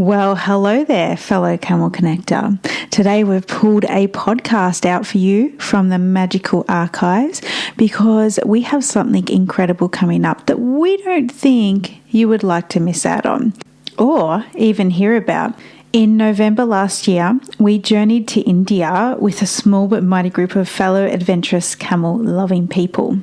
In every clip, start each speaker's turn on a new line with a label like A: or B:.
A: Well, hello there, fellow Camel Connector. Today we've pulled a podcast out for you from the magical archives because we have something incredible coming up that we don't think you would like to miss out on or even hear about. In November last year, we journeyed to India with a small but mighty group of fellow adventurous camel-loving people.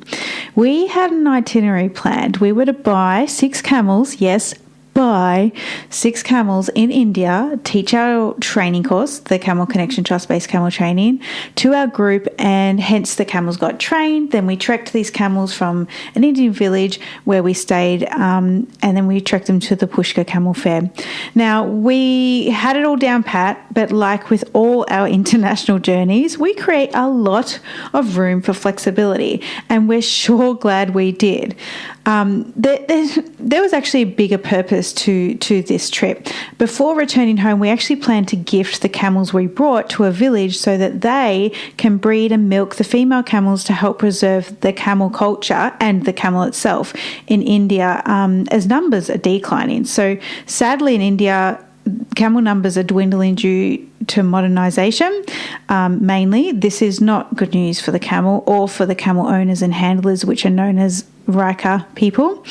A: We had an itinerary planned. We were to buy 6 camels, yes, buy 6 camels in India, teach our training course, the Camel Connection Trust-Based Camel Training, to our group, and hence the camels got trained. Then we trekked these camels from an Indian village where we stayed, and then we trekked them to the Pushkar Camel Fair. Now, we had it all down pat, but like with all our international journeys, we create a lot of room for flexibility, and we're sure glad we did. There was actually a bigger purpose to this trip. Before returning home, we actually planned to gift the camels we brought to a village so that they can breed and milk the female camels to help preserve the camel culture and the camel itself in India, as numbers are declining. So sadly in India, camel numbers are dwindling due to modernisation. Mainly, this is not good news for the camel or for the camel owners and handlers, which are known as Raika people,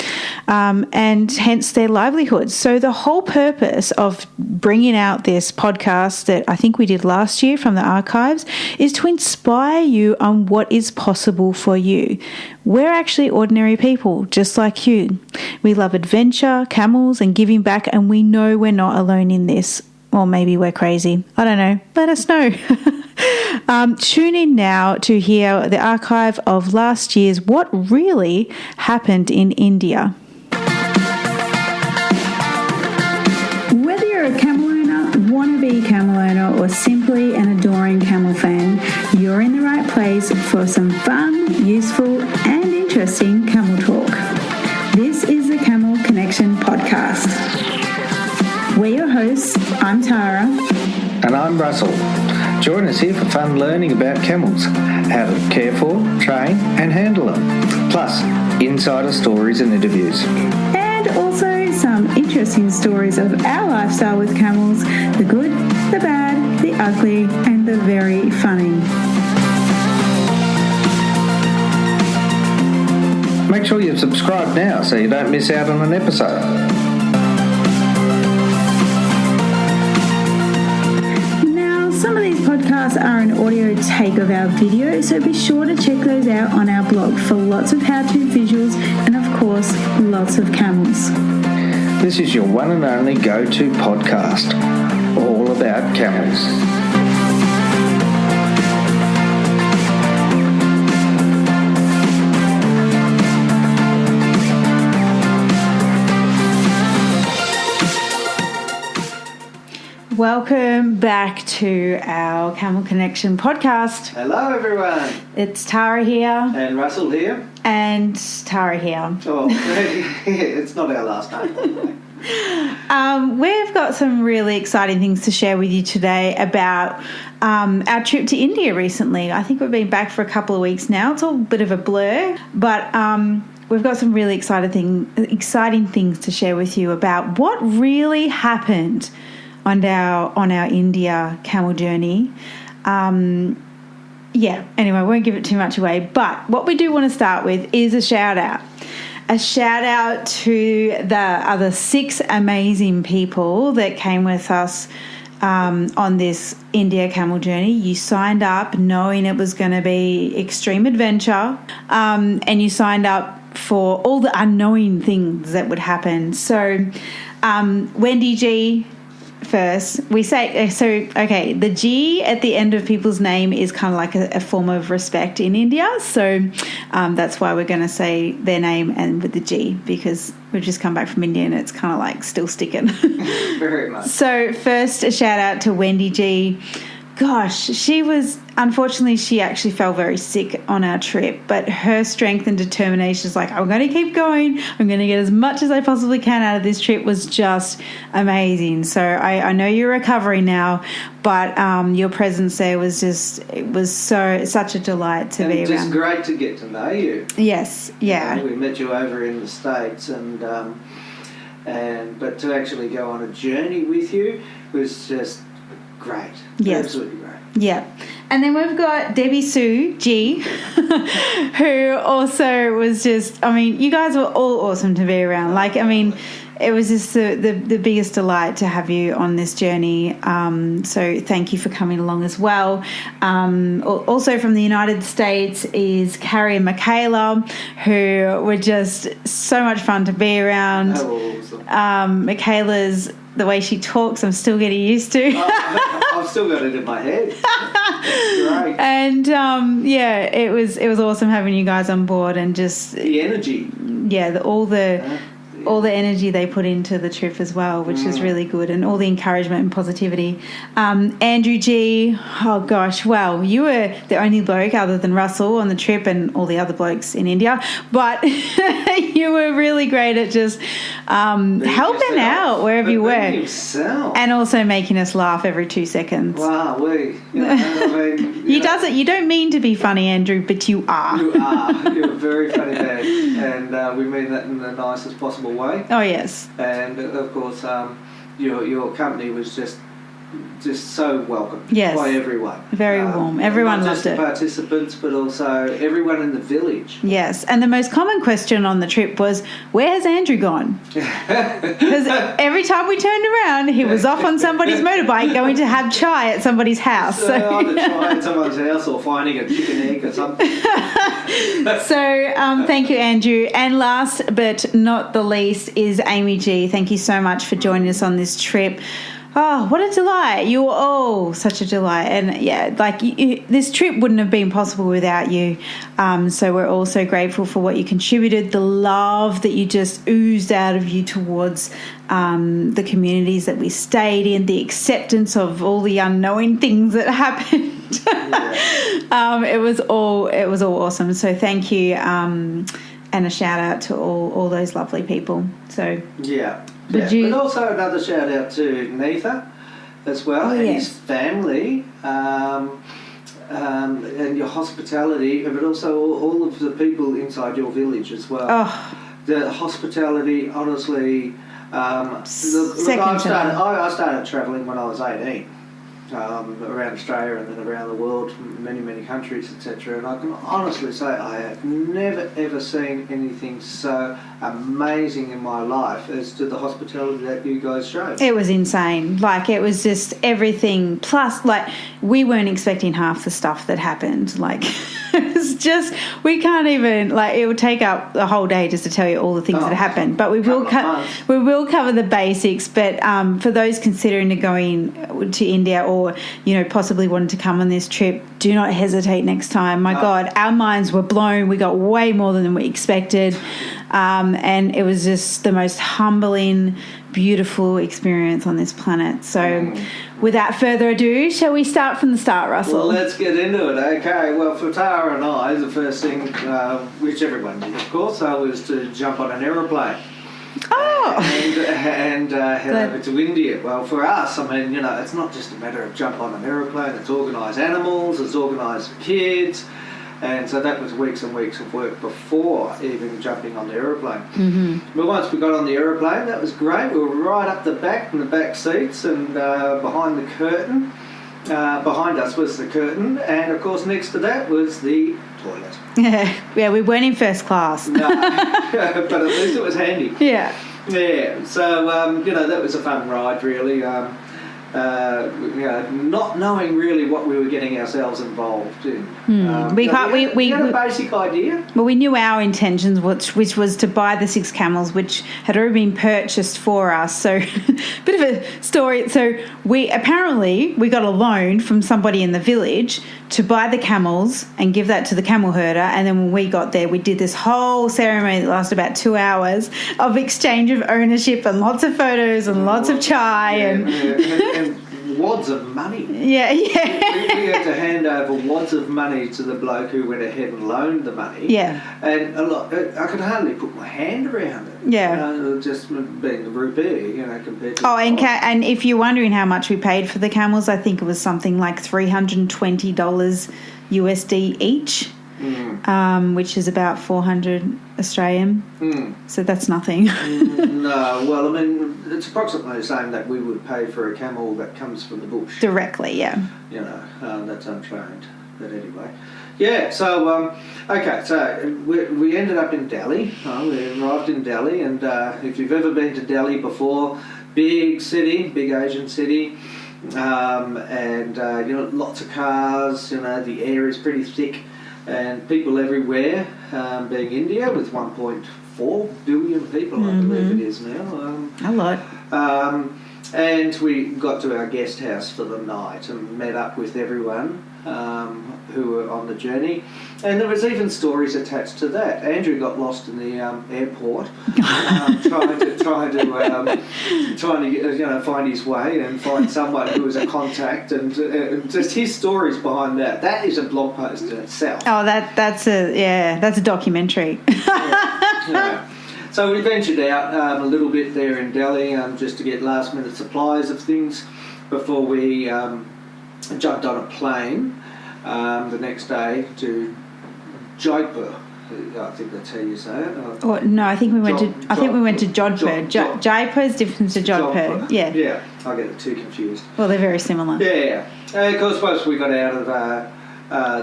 A: and hence their livelihoods. So the whole purpose of bringing out this podcast that I think we did last year from the archives is to inspire you on what is possible for you. We're actually ordinary people, just like you. We love adventure, camels, and giving back, and we know we're not alone in this. Or maybe we're crazy. I don't know. Let us know. Tune in now to hear the archive of last year's What Really Happened in India.
B: Whether you're a camel owner, wannabe camel owner, or simply an adoring camel fan, you're in the right place for some fun, useful, and interesting camel talk. This is the Camel Connection Podcast. We're your hosts. I'm Tara.
C: And I'm Russell. Join us here for fun learning about camels, how to care for, train and handle them, plus insider stories and interviews.
B: And also some interesting stories of our lifestyle with camels, the good, the bad, the ugly and the very funny.
C: Make sure you subscribe now so you don't miss out on an episode.
B: Podcasts are an audio take of our video, so be sure to check those out on our blog for lots of how-to visuals and, of course, lots of camels.
C: This is your one and only go-to podcast, all about camels.
A: Welcome back to our Camel Connection podcast.
C: Hello everyone.
A: It's Tara here.
C: And Russell here.
A: And Tara here.
C: Oh, it's not our last name.
A: We've got some really exciting things to share with you today about our trip to India recently. I think we've been back for a couple of weeks now. It's all a bit of a blur, but we've got some really exciting things to share with you about what really happened on our India camel journey. Anyway, I won't give it too much away, but what we do want to start with is a shout out to the other 6 amazing people that came with us on this India camel journey. You signed up knowing it was going to be extreme adventure, and you signed up for all the unknowing things that would happen. So Wendy G, first, we say, the G at the end of people's name is kind of like a form of respect in India. So that's why we're going to say their name and with the G, because we've just come back from India and it's kind of like still sticking.
C: Very much.
A: So first, a shout out to Wendy G. Gosh, unfortunately, she actually fell very sick on our trip, but her strength and determination is like, I'm going to keep going. I'm going to get as much as I possibly can out of this trip was just amazing. So I know you're recovering now, but your presence there was such a delight to be around.
C: Just great to get to know you.
A: Yes, yeah.
C: We met you over in the States and but to actually go on a journey with you was just great.
A: Yes.
C: Absolutely great.
A: Yeah. And then we've got Debbie Sue G, who also was just, I mean, you guys were all awesome to be around. Like, I mean, it was just the biggest delight to have you on this journey. So thank you for coming along as well. Also from the United States is Carrie and Michaela, who were just so much fun to be around.
C: Awesome.
A: Michaela's, the way she talks, I'm still getting used to.
C: I've still got it in my head. Great.
A: And it was awesome having you guys on board, and just
C: the energy.
A: Yeah, all the energy they put into the trip as well, which is really good, and all the encouragement and positivity. Andrew G, oh gosh, well, you were the only bloke other than Russell on the trip and all the other blokes in India, but you were really great at just helping out wherever you were, and also making us laugh every 2 seconds.
C: Wow,
A: You don't mean to be funny, Andrew, but you are.
C: You are. You're a very funny man, and we mean that in the nicest possible way.
A: Oh yes.
C: And of course, your company was just so welcome by everyone.
A: Very warm. Everyone loved it.
C: Not just the participants, but also everyone in the village.
A: Yes, and the most common question on the trip was, where has Andrew gone? Because every time we turned around, he was off on somebody's motorbike going to have chai at somebody's house.
C: So either chai at someone's house or finding a chicken egg or something.
A: So thank you, Andrew. And last but not the least is Amy G. Thank you so much for joining us on this trip. Oh, what a delight. You were all such a delight. And, yeah, like this trip wouldn't have been possible without you. So we're all so grateful for what you contributed, the love that you just oozed out of you towards the communities that we stayed in, the acceptance of all the unknowing things that happened. It was all awesome. So thank you, and a shout out to all those lovely people. So
C: but also another shout out to Neitha as well, and his family, and your hospitality, but also all of the people inside your village as well.
A: Oh.
C: The hospitality, honestly. I started travelling when I was 18. Around Australia and then around the world, many, many countries, etc. And I can honestly say I have never, ever seen anything so amazing in my life as to the hospitality that you guys showed.
A: It was insane. Like, it was just everything. Plus, like, we weren't expecting half the stuff that happened. Like, it was just, we can't even, like, it would take up the whole day just to tell you all the things that happened. But we will cover the basics. But for those considering going to India or, possibly wanting to come on this trip, do not hesitate next time. My God, our minds were blown. We got way more than we expected. And it was just the most humbling, beautiful experience on this planet. So without further ado, shall we start from the start, Russell?
C: Well, let's get into it. Okay, well, for Tara and I, the first thing, which everyone did, of course, was to jump on an aeroplane. And head over to India. Well, for us, I mean, it's not just a matter of jump on an aeroplane. It's organised animals, it's organised kids. And so that was weeks and weeks of work before even jumping on the aeroplane. Mm-hmm. But once we got on the aeroplane, that was great. We were right up the back in the back seats, and behind the curtain. Behind us was the curtain, and of course next to that was the toilet.
A: Yeah, we weren't in first class.
C: No, but at least it was handy.
A: Yeah.
C: So that was a fun ride, really. Not knowing really what we were getting ourselves involved in. We had a basic idea.
A: Well, we knew our intentions, which was to buy the 6 camels, which had already been purchased for us. So, bit of a story. So we got a loan from somebody in the village to buy the camels and give that to the camel herder. And then when we got there, we did this whole ceremony that lasted about 2 hours of exchange of ownership and lots of photos and lots of chai
C: and wads of money.
A: Yeah.
C: We had to hand over wads of money to the bloke who went ahead and loaned the money.
A: Yeah.
C: And I could hardly put my hand around it.
A: Yeah.
C: Just being the rupee, compared to...
A: and if you're wondering how much we paid for the camels, I think it was something like $320 USD each. which is about 400 Australian. So that's nothing.
C: No, well, I mean, it's approximately the same that we would pay for a camel that comes from the bush.
A: Directly, yeah.
C: You know, that's untrained. But anyway. Yeah, so, okay, so we ended up in Delhi. We arrived in Delhi, and if you've ever been to Delhi before, big city, big Asian city, and, you know, lots of cars, you know, the air is pretty thick, and people everywhere, being India with 1.4 billion people, I believe it is now.
A: A lot.
C: And we got to our guest house for the night and met up with everyone who were on the journey. And there was even stories attached to that. Andrew got lost in the airport, trying to you know, find his way and find someone who was a contact, and just his stories behind that. That is a blog post in itself.
A: Oh, that's a documentary.
C: Yeah. So we ventured out a little bit there in Delhi just to get last minute supplies of things before we jumped on a plane the next day to Jaipur. I think that's how you say it.
A: Oh, no, I think we went to Jodhpur. Jaipur is different to Jodhpur. Yeah.
C: Yeah, I get the two confused.
A: Well, they're very similar.
C: Yeah. And of course, once we got out of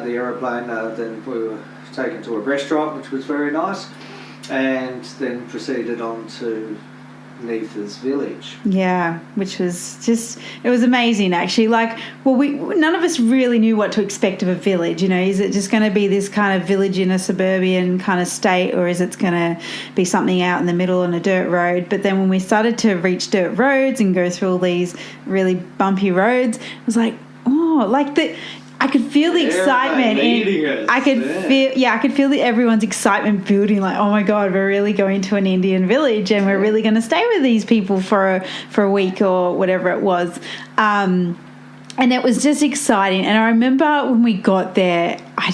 C: the aeroplane, then we were taken to a restaurant, which was very nice, and then proceeded on to Neetha's village.
A: Yeah, which was it was amazing actually. Like, well, none of us really knew what to expect of a village. You know, is it just going to be this kind of village in a suburban kind of state, or is it going to be something out in the middle on a dirt road? But then when we started to reach dirt roads and go through all these really bumpy roads, it was like, oh, like I could feel the excitement. I could feel everyone's excitement building. Like, oh my God, we're really going to an Indian village, and we're really going to stay with these people for a week or whatever it was. And it was just exciting. And I remember when we got there, I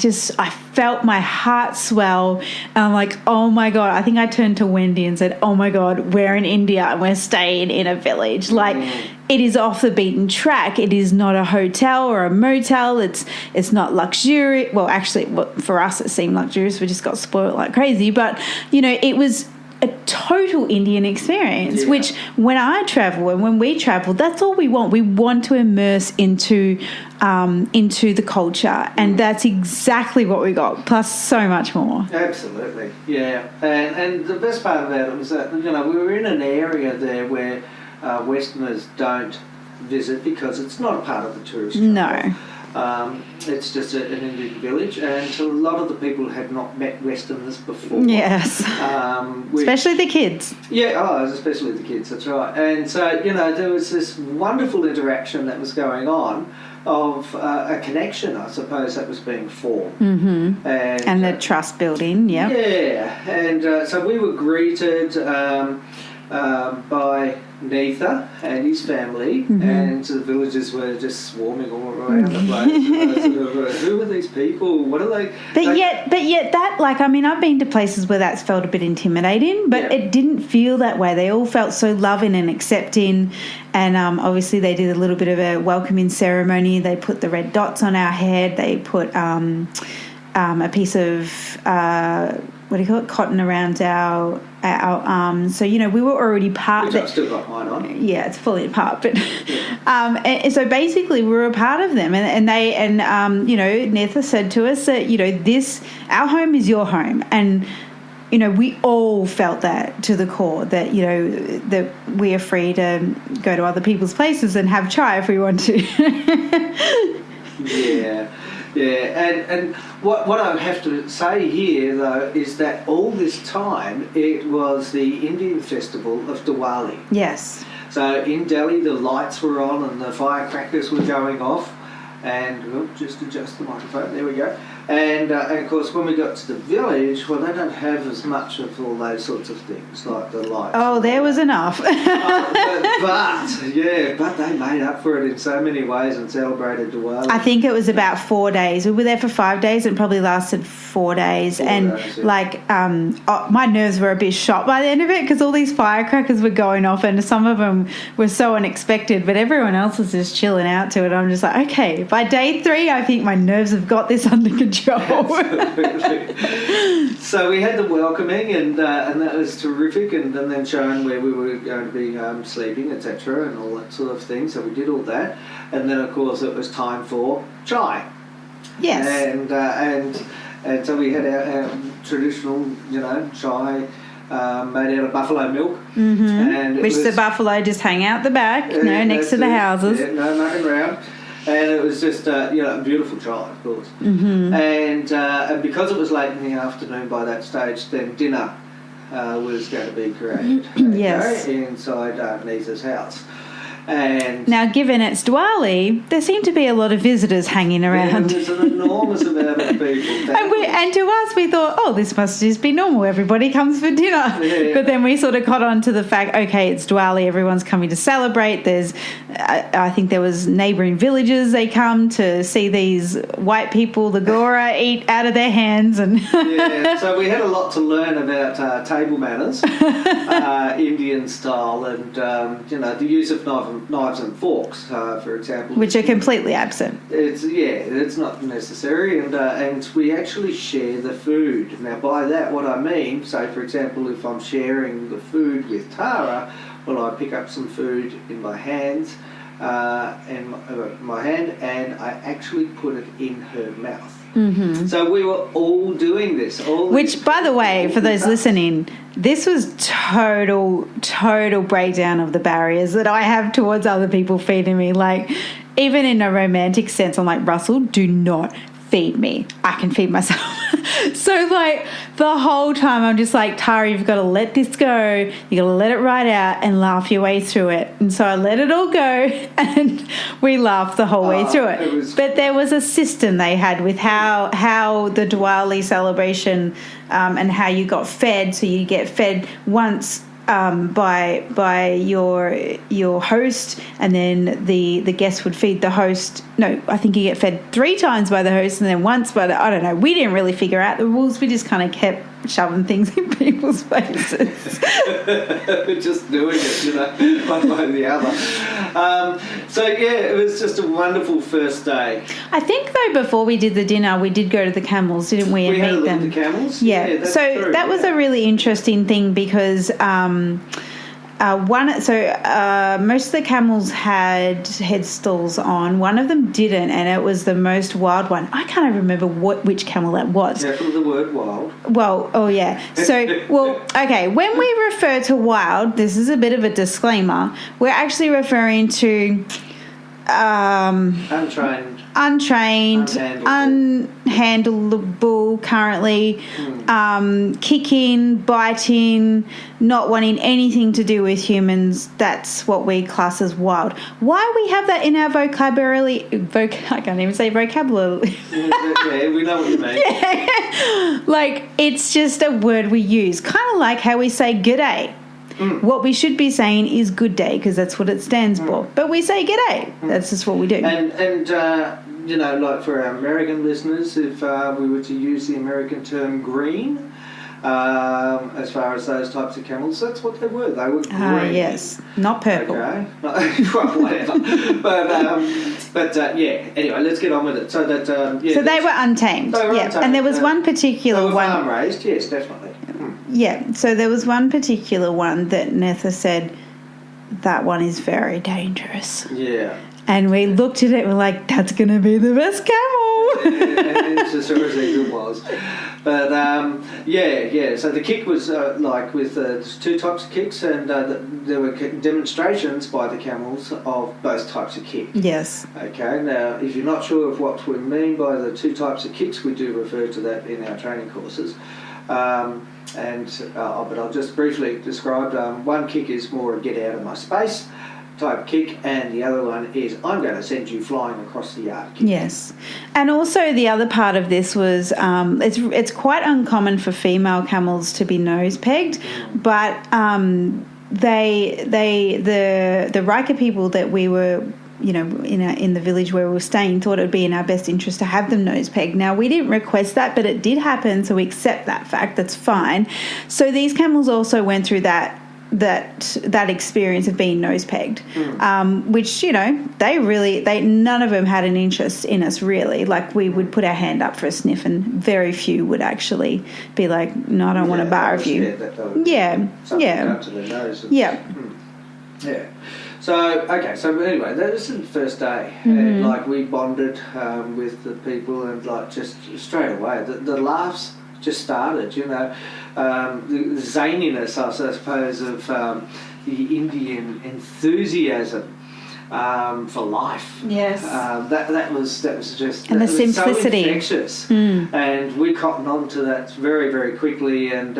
A: felt my heart swell. And I'm like, oh my God. I think I turned to Wendy and said, oh my God, we're in India and we're staying in a village. Like, it is off the beaten track. It is not a hotel or a motel. It's not luxury. Well, actually, for us, it seemed luxurious. We just got spoiled like crazy. But, you know, it was a total Indian experience, which when I travel and when we travel, that's all we want. We want to immerse into the culture, and that's exactly what we got, plus so much more.
C: Absolutely, yeah. And the best part about it was that, you know, we were in an area there where Westerners don't visit because it's not a part of the tourist travel.
A: No.
C: It's just an Indian village, and a lot of the people had not met Westerners before.
A: Yes. Especially the kids.
C: Yeah, especially the kids, that's right. And so, you know, there was this wonderful interaction that was going on of a connection, I suppose, that was being formed.
A: Mm-hmm. And the trust building, yeah.
C: Yeah, and so we were greeted by Neetha and his family, and the villagers were just swarming all around the place. Who are these people? What are they?
A: But yet that, like, I mean, I've been to places where that's felt a bit intimidating, but it didn't feel that way. They all felt so loving and accepting, and obviously they did a little bit of a welcoming ceremony. They put the red dots on our head. They put a piece of cotton around our arms. So, you know, we were already part
C: of it. I've still got mine on.
A: Yeah, it's falling apart. But and so basically we were a part of them. And you know, Neetha said to us that, you know, our home is your home. And, you know, we all felt that to the core, that, you know, that we are free to go to other people's places and have chai if we want to.
C: Yeah, and what I have to say here, though, is that all this time it was the Indian festival of Diwali.
A: Yes.
C: So in Delhi, the lights were on and the firecrackers were going off, and just adjust the microphone. There we go. And of course, when we got to the village, well, they don't have as much of all those sorts of things, like the lights.
A: Oh, there was enough.
C: but they made up for it in so many ways and celebrated Diwali.
A: I think it was about 4 days. We were there for 5 days and probably lasted 4 days. My nerves were a bit shot by the end of it because all these firecrackers were going off and some of them were so unexpected, but everyone else was just chilling out to it. I'm just like, okay, by day 3, I think my nerves have got this under control. Joel.
C: Absolutely. So we had the welcoming, and that was terrific, and then shown where we were going to be sleeping, etc., and all that sort of thing. So we did all that, and then of course it was time for chai.
A: Yes.
C: And so we had our traditional, chai made out of buffalo milk.
A: Mm-hmm.
C: And
A: which the buffalo just hang out the back, next to the houses.
C: Yeah, no mucking around. And it was just, beautiful chai, of course.
A: Mm-hmm.
C: And because it was late in the afternoon by that stage, then dinner was going to be created.
A: Yes.
C: Inside Nisa's house. And
A: now, given it's Diwali, there seem to be a lot of visitors hanging around.
C: There's an enormous amount of people.
A: And to us, we thought, this must just be normal. Everybody comes for dinner.
C: Yeah.
A: But then we sort of caught on to the fact, okay, it's Diwali. Everyone's coming to celebrate. There's, I think there was neighbouring villages. They come to see these white people, the Gora, eat out of their hands. And
C: yeah, so we had a lot to learn about table manners, Indian style, and, the use of knives and forks, for example,
A: which are completely absent.
C: It's not necessary, and we actually share the food. Now, by that, what I mean, say for example, if I'm sharing the food with Tara, well, I pick up some food in my hands, and I actually put it in her mouth.
A: Mm-hmm.
C: So we were all doing this.
A: Which, by the way, for those listening, this was total breakdown of the barriers that I have towards other people feeding me. Like, even in a romantic sense, I'm like, Russell, do not feed me. I can feed myself. So, like, the whole time I'm just like, Tara, you've got to let this go. You got to let it ride out and laugh your way through it. And so I let it all go, and we laughed the whole way through it. But there was a system they had with how the Diwali celebration and how you got fed. So you get fed once by your host, and then the guest would feed the host. No, I think you get fed 3 times by the host, and then once by I don't know. We didn't really figure out the rules. We just kind of kept shoving things in people's faces.
C: Just doing it, one way or the other. So it was just a wonderful first day.
A: I think though, before we did the dinner, we did go to the camels, didn't we? And
C: we had
A: meet
C: a look
A: them.
C: at the camels.
A: Yeah.
C: That's
A: So
C: true,
A: that was a really interesting thing because most of the camels had headstalls on. One of them didn't, and it was the most wild one. I can't remember which camel that was.
C: Careful of the word wild.
A: Well, oh yeah. So, okay, when we refer to wild, this is a bit of a disclaimer. We're actually referring to untrained, unhandleable currently, kicking, biting, not wanting anything to do with humans. That's what we class as wild. Why we have that in our vocabulary? I can't even say vocabulary.
C: Yeah, we know what you mean.
A: Yeah. Like, it's just a word we use, kind of like how we say g'day. What we should be saying is good day, because that's what it stands for. But we say g'day. That's just what we do.
C: And like for our American listeners, if we were to use the American term green, as far as those types of camels, that's what they were. They were green.
A: Yes, not purple.
C: Okay, well, whatever. But anyway, let's get on with it. So that
A: so they were untamed. Untamed. And there was one particular
C: they were
A: one.
C: farm raised, yes, definitely.
A: Yeah, so there was one particular one that Netha said, that one is very dangerous.
C: Yeah.
A: And we looked at it and we're like, that's going to be the best camel.
C: And it's as it was. But, so the kick was with 2 types of kicks, and there were demonstrations by the camels of both types of kick.
A: Yes.
C: Okay, now, if you're not sure of what we mean by the 2 types of kicks, we do refer to that in our training courses. But I'll just briefly describe. One kick is more a get out of my space type kick, and the other one is I'm going to send you flying across the yard kick. Yes.
A: And also the other part of this was it's quite uncommon for female camels to be nose pegged, but the Raika people that we were in the village where we were staying thought it would be in our best interest to have them nose pegged. Now, we didn't request that, but it did happen, so we accept that fact. That's fine. So these camels also went through that that experience of being nose pegged, which none of them had an interest in us really. Like we would put our hand up for a sniff, and very few would actually be like, "No, I don't want a bar of you." Yeah.
C: Up to their nose.
A: Yeah.
C: Yeah. So anyway, that was the first day, and like we bonded with the people, and like just straight away the laughs just started. The zaniness, I suppose, of the Indian enthusiasm for life.
A: Yes.
C: That was just
A: and the simplicity.
C: So infectious, and we cottoned on to that very, very quickly, and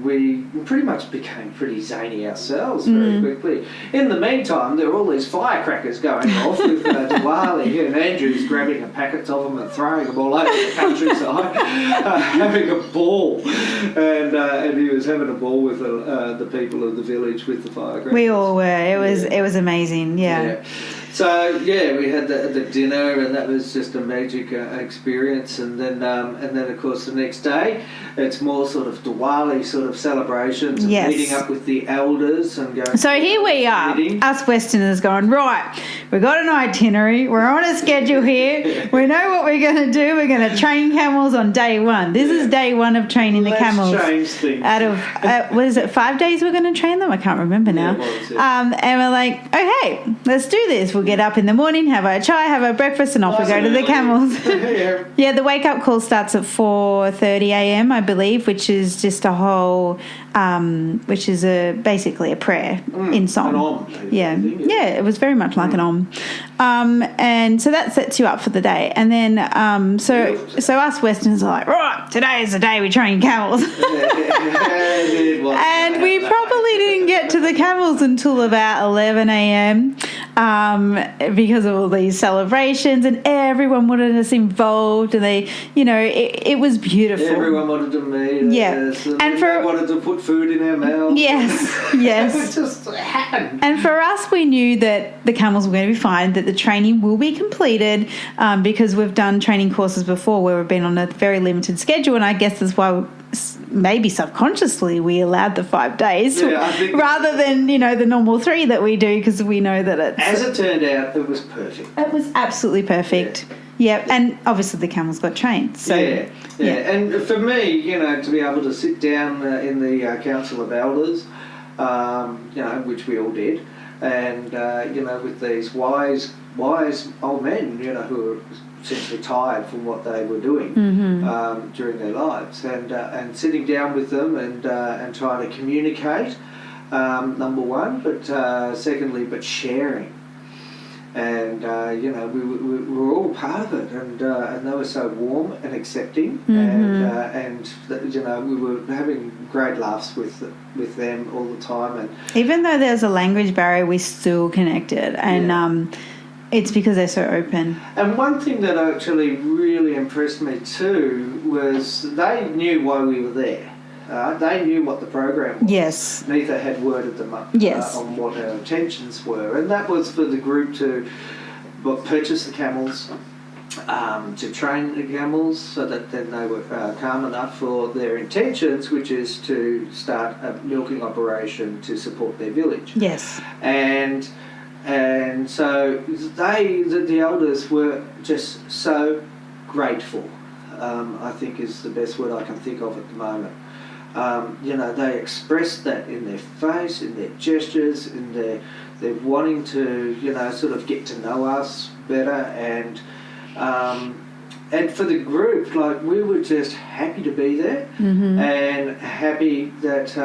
C: we pretty much became pretty zany ourselves very quickly. In the meantime, there were all these firecrackers going off with Diwali, and Andrew's grabbing packets of them and throwing them all over the countryside, having a ball, and he was having a ball with the people of the village with the firecrackers.
A: We all were. It was amazing. Yeah.
C: So we had the dinner, and that was just a magic experience. And then of course the next day, it's more sort of Diwali sort of celebrations, and meeting up with the elders and going. So
A: here we are, us Westerners, going right. We've got an itinerary. We're on a schedule here. We know what we're going to do. We're going to train camels on day one. This is day one of training the camels.
C: Change things.
A: Out of what is it? 5 days we're going to train them. I can't remember now. And we're like, okay, let's do this. We'll get up in the morning, have our chai, have our breakfast, and off we go to the camels. Yeah, the wake up call starts at 4:30 a.m. I believe, which is just a whole, which is basically a prayer in song.
C: An om.
A: Yeah, it was very much like an om. And so that sets you up for the day, and then so us Westerners are like, right, today is the day we train camels. And we probably didn't get to the camels until about 11 a.m. Because of all these celebrations, and everyone wanted us involved, and they, it was beautiful.
C: Everyone wanted to meet us, and they wanted to put food in our mouths.
A: Yes.
C: It just happened.
A: And for us, we knew that the camels were going to be fine, that the training will be completed, because we've done training courses before where we've been on a very limited schedule, and I guess that's why maybe subconsciously we allowed the 5 days rather than the normal 3 that we do, because we know that it's,
C: as it turned out, it was perfect.
A: It was absolutely perfect. Yeah, and obviously the camels got trained. So
C: and for me, to be able to sit down in the Council of Elders, which we all did, and with these wise old men, who are essentially tired from what they were doing during their lives, and sitting down with them and trying to communicate, number one, but secondly, sharing, and we were all part of it, and they were so warm and accepting, and we were having great laughs with them all the time, and
A: even though there's a language barrier, we still connected, and it's because they're so open.
C: And one thing that actually really impressed me too was they knew why we were there. They knew what the program was.
A: Yes.
C: Neither had worded them up on what our intentions were. And that was for the group to purchase the camels, to train the camels so that then they were calm enough for their intentions, which is to start a milking operation to support their village.
A: Yes.
C: And so the elders were just so grateful, I think is the best word I can think of at the moment. They expressed that in their face, in their gestures, in their wanting to, sort of get to know us better. And for the group, like, we were just happy to be there, and happy that,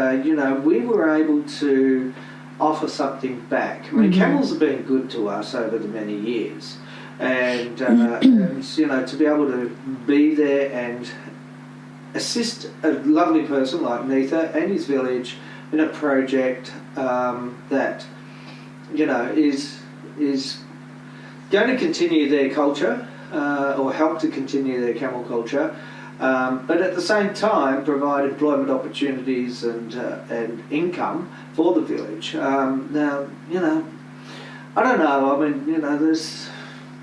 C: we were able to offer something back. I mean, camels have been good to us over the many years, and to be able to be there and assist a lovely person like Neitha and his village in a project that is going to continue their culture, or help to continue their camel culture, but at the same time provide employment opportunities and income for the village. Now, I don't know. I mean, there's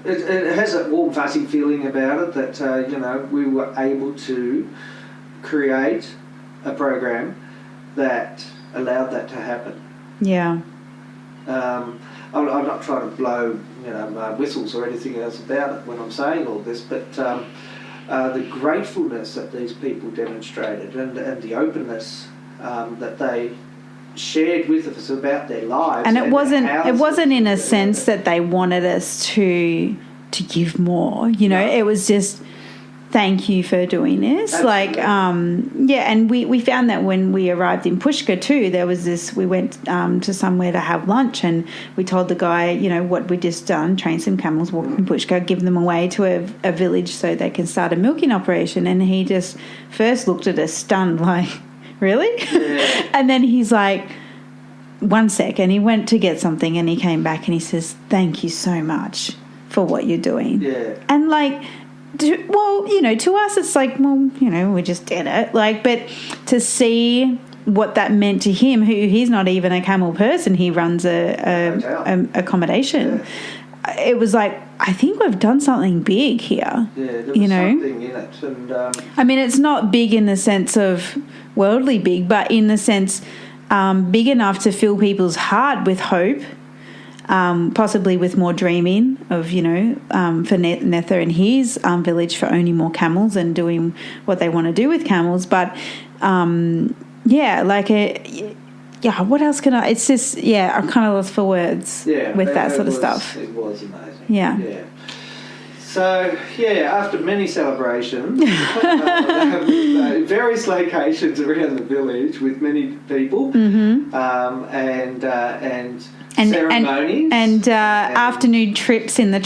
C: it has a warm, fuzzy feeling about it that we were able to create a program that allowed that to happen.
A: Yeah.
C: I'm not trying to blow, whistles or anything else about it when I'm saying all this, but the gratefulness that these people demonstrated and the openness that they shared with us about their lives,
A: and it wasn't in a sense that they wanted us to give more. It was just, thank you for doing this.
C: Absolutely.
A: And we found that when we arrived in Pushkar too, there was this, we went to somewhere to have lunch, and we told the guy, what we'd just done, train some camels, walk in Pushkar, give them away to a village so they can start a milking operation. And he just first looked at us stunned, like, really?
C: Yeah.
A: And then he's like, one sec, and he went to get something, and he came back and he says, thank you so much for what you're doing.
C: Yeah.
A: And like, to us it's like, we just did it. Like, but to see what that meant to him, he's not even a camel person, he runs a accommodation. Yeah. It was like, I think we've done something big here.
C: Yeah, there was something in it. And
A: I mean, it's not big in the sense of worldly big, but in the sense big enough to fill people's heart with hope. Possibly with more dreaming of, for Nether and his village for owning more camels and doing what they want to do with camels. But, what else can it's just, I'm kind of lost for words with that sort of stuff.
C: It was amazing.
A: Yeah.
C: So, after many celebrations, various locations around the village with many people, and ceremonies.
A: And afternoon trips in the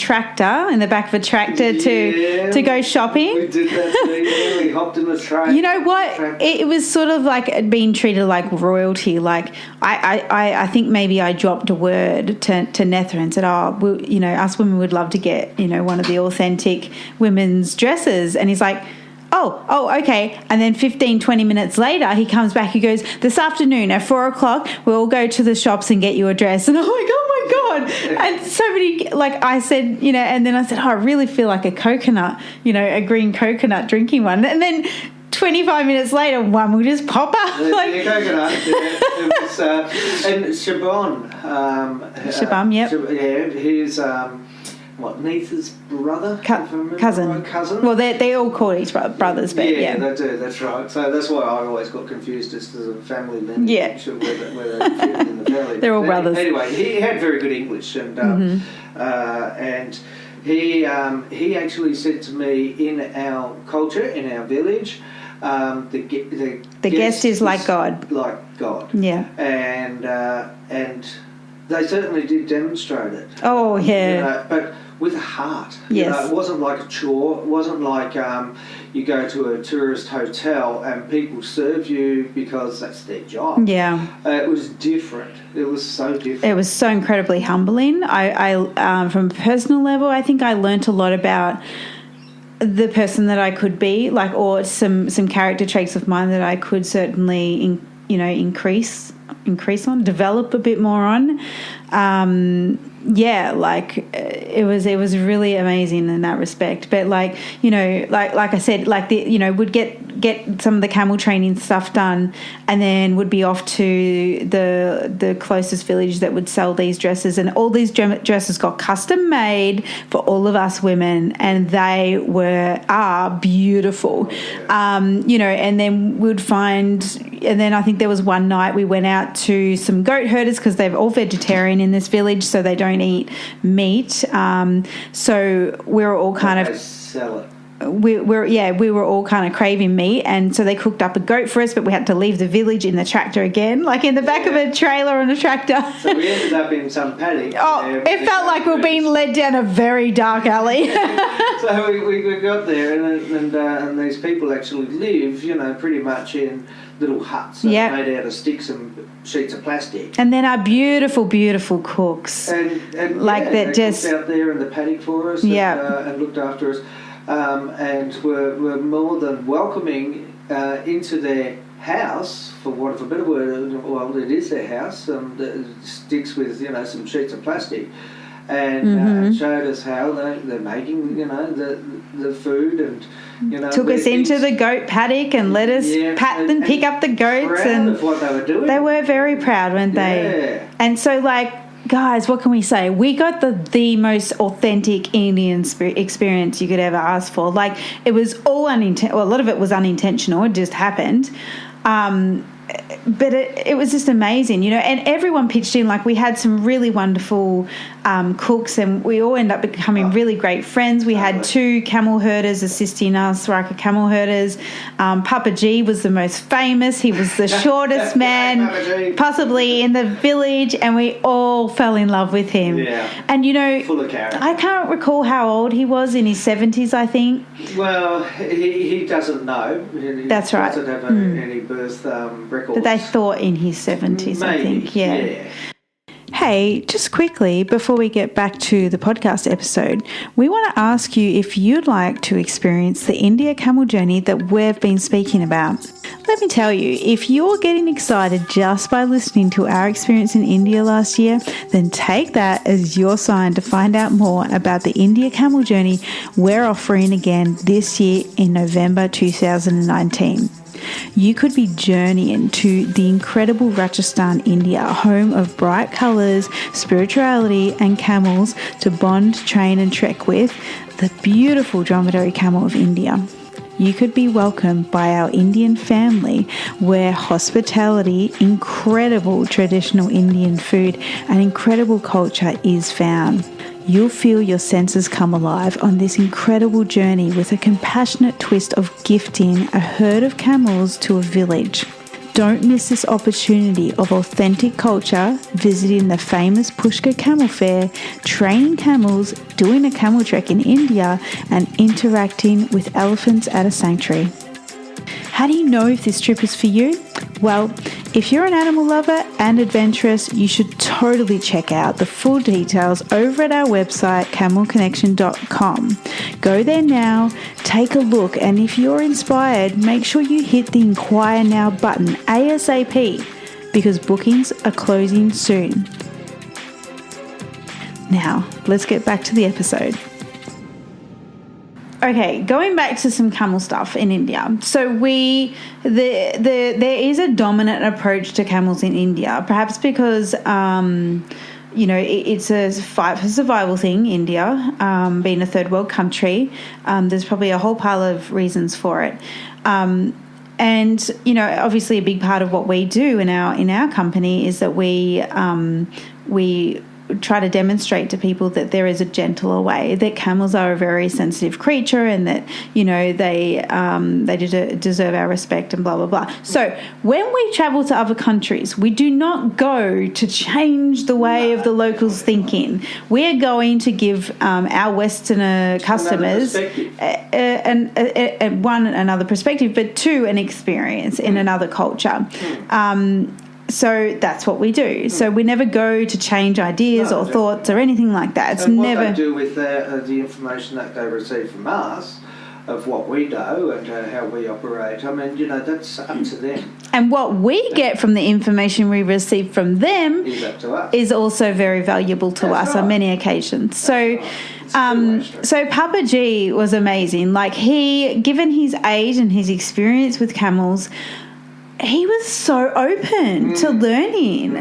A: back of a tractor to go shopping.
C: We did that too. We hopped in the tractor.
A: You know what? It was sort of like being treated like royalty. Like I think maybe I dropped a word to Nether and said, us women would love to get, one of the authentic women's dresses. And he's like, Oh, okay. And then 15, 20 minutes later, he comes back. He goes, this afternoon at 4:00, we'll go to the shops and get you a dress. And I'm like, oh, my God. And so many, like I said, and then I said, I really feel like a coconut, a green coconut drinking one. And then 25 minutes later, one will just pop up.
C: Like coconut. It was, and Shabon.
A: Shabam, yep.
C: He's... Neitha's brother?
A: Cousin.
C: Cousin.
A: Well, they all call each brothers, but
C: yeah, they do. That's right. So that's why I always got confused as to the family lineage of where they fit in the family.
A: They're all brothers.
C: Anyway, he had very good English, and he actually said to me, in our culture, in our village, the
A: guest is like God.
C: Like God.
A: Yeah.
C: And they certainly did demonstrate it.
A: Oh, yeah.
C: But with a heart.
A: Yes.
C: It wasn't like a chore. It wasn't like you go to a tourist hotel and people serve you because that's their job.
A: Yeah.
C: It was different. It was so different.
A: It was so incredibly humbling. I from a personal level, I think I learnt a lot about the person that I could be, or some character traits of mine that I could certainly, increase on, develop a bit more on. It was really amazing in that respect. But like I said, would get some of the camel training stuff done, and then would be off to the closest village that would sell these dresses, and all these dresses got custom made for all of us women, and they are beautiful. And then we'd find, and then I think there was one night we went out to some goat herders because they're all vegetarian in this village, so they don't eat meat. So we were all kind of
C: sell it.
A: We were all kind of craving meat, and so they cooked up a goat for us, but we had to leave the village in the tractor again, like in the back of a trailer on a tractor.
C: So we ended up in some paddock.
A: It felt like we were being led down a very dark alley.
C: So we got there, and these people actually live, pretty much in little huts made out of sticks and sheets of plastic.
A: And then our beautiful, beautiful cooks.
C: And
A: they
C: just out there in the paddock for us and looked after us. And were more than welcoming into their house, for want of a better word. Well, it is their house. Sticks with some sheets of plastic, and showed us how they're making, the food, and
A: took us into the goat paddock and let us pat and pick up the goats,
C: and of what they were doing.
A: They were very proud, weren't they?
C: Yeah.
A: And so, guys, what can we say? We got the most authentic Indian experience you could ever ask for. It was all unintentional. A lot of it was unintentional. It just happened. But it was just amazing, and everyone pitched in. We had some really wonderful cooks, and we all ended up becoming really great friends. We had 2 camel herders assisting us, Raika camel herders. Papa G was the most famous. He was the shortest man possibly in the village, and we all fell in love with him.
C: Yeah.
A: And,
C: full of character.
A: I can't recall how old he was, in his 70s, I think.
C: Well, he doesn't know.
A: That's right.
C: He doesn't have any birth records.
A: But they thought in his 70s,
C: Maybe,
A: I think. Yeah.
B: Hey, just quickly, before we get back to the podcast episode, we want to ask you if you'd like to experience the India camel journey that we've been speaking about. Let me tell you, if you're getting excited just by listening to our experience in India last year, then take that as your sign to find out more about the India camel journey we're offering again this year in November 2019. You could be journeying to the incredible Rajasthan, India, home of bright colours, spirituality and camels to bond, train and trek with, the beautiful dromedary camel of India. You could be welcomed by our Indian family, where hospitality, incredible traditional Indian food and incredible culture is found. You'll feel your senses come alive on this incredible journey with a compassionate twist of gifting a herd of camels to a village. Don't miss this opportunity of authentic culture, visiting the famous Pushkar Camel Fair, training camels, doing a camel trek in India, and interacting with elephants at a sanctuary. How do you know if this trip is for you? Well, if you're an animal lover and adventurous, you should totally check out the full details over at our website, camelconnection.com. Go there now, take a look, and if you're inspired, make sure you hit the Inquire Now button ASAP, because bookings are closing soon. Now, let's get back to the episode.
A: Okay, going back to some camel stuff in India. So there is a dominant approach to camels in India, perhaps because it's a survival thing. India, being a third world country, there's probably a whole pile of reasons for it. And obviously a big part of what we do in our company is that we try to demonstrate to people that there is a gentler way, that camels are a very sensitive creature, and that they deserve our respect and blah blah blah. So when we travel to other countries, we do not go to change the way of the locals' thinking. We are going to give our Westerner customers another perspective, but 2, an experience in another culture. So that's what we do. So we never go to change ideas or thoughts or anything like that. It's
C: and what
A: never
C: they do with the information that they receive from us, of what we do and how we operate, that's up to them.
A: And what we get from the information we receive from them
C: is up to us.
A: Is also very valuable to us on many occasions. So Papa G was amazing. Given his age and his experience with camels, he was so open to learning.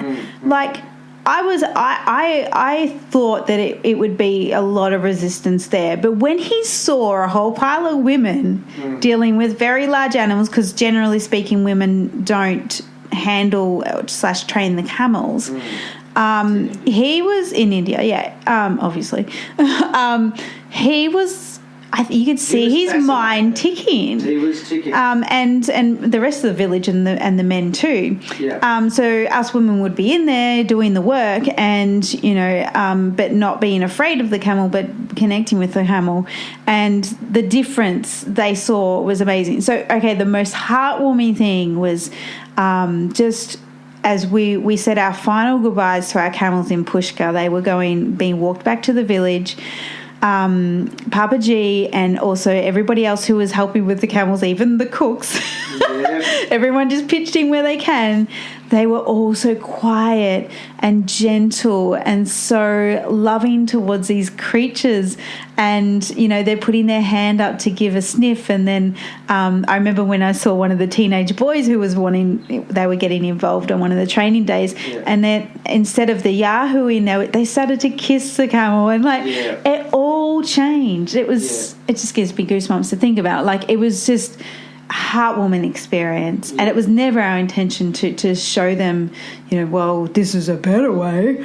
A: I thought that it would be a lot of resistance there, but when he saw a whole pile of women dealing with very large animals, because generally speaking, women don't handle / train the camels. He was in India, obviously. He was. You could see his mind ticking.
C: He was ticking.
A: And the rest of the village and the men too.
C: Yeah.
A: So us women would be in there doing the work, and but not being afraid of the camel, but connecting with the camel, and the difference they saw was amazing. So the most heartwarming thing was just as we said our final goodbyes to our camels in Pushkar. They were being walked back to the village. Papa G and also everybody else who was helping with the camels, even the cooks,
C: Yeah.
A: Everyone just pitched in where they can. They were all so quiet and gentle and so loving towards these creatures. And, you know, they're putting their hand up to give a sniff. And then I remember when I saw one of the teenage boys who was they were getting involved on one of the training days.
C: Yeah.
A: And then instead of the yahooing, they started to kiss the camel. And, it all changed. It just gives me goosebumps to think about. Like, it was just heartwarming experience, and it was never our intention to show them, you know, well, this is a better way,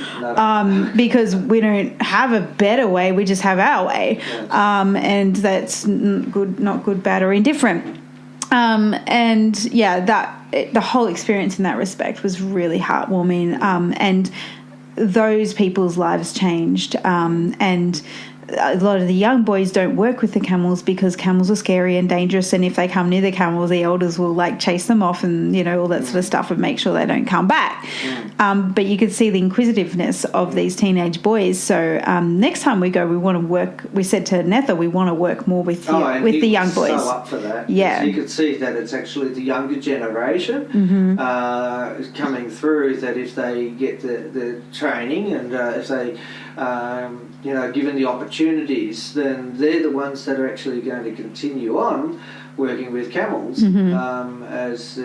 A: because we don't have a better way, we just have our way, and that's not good, bad, or indifferent. The whole experience in that respect was really heartwarming, and those people's lives changed, and a lot of the young boys don't work with the camels because camels are scary and dangerous, and if they come near the camels, the elders will chase them off and, you know, all that sort of stuff, and make sure they don't come back. But you could see the inquisitiveness of these teenage boys. So next time we go, we want to work. We said to Netha, we want to work more with the young boys.
C: So up for that.
A: Yeah,
C: you could see that it's actually the younger generation coming through. That if they get the training and if they given the opportunities, then they're the ones that are actually going to continue on working with camels as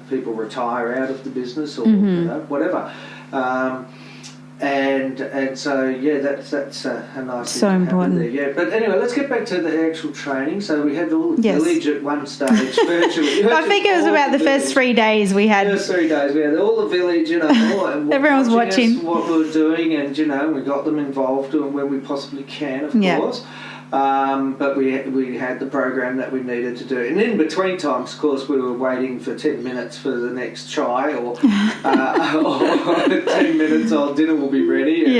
C: people retire out of the business or whatever. And so that's a nice
A: so
C: thing to
A: important
C: happen there. Yeah, but anyway, let's get back to the actual training. So we had all the village at one stage virtually.
A: I think it was about the first 3 days we had.
C: First 3 days we had all the village,
A: everyone was watching
C: what we were doing, and we got them involved when we possibly can, of course. But we had the program that we needed to do, and in between times, of course, we were waiting for 10 minutes for the next chai, or 10 minutes, or dinner will be ready.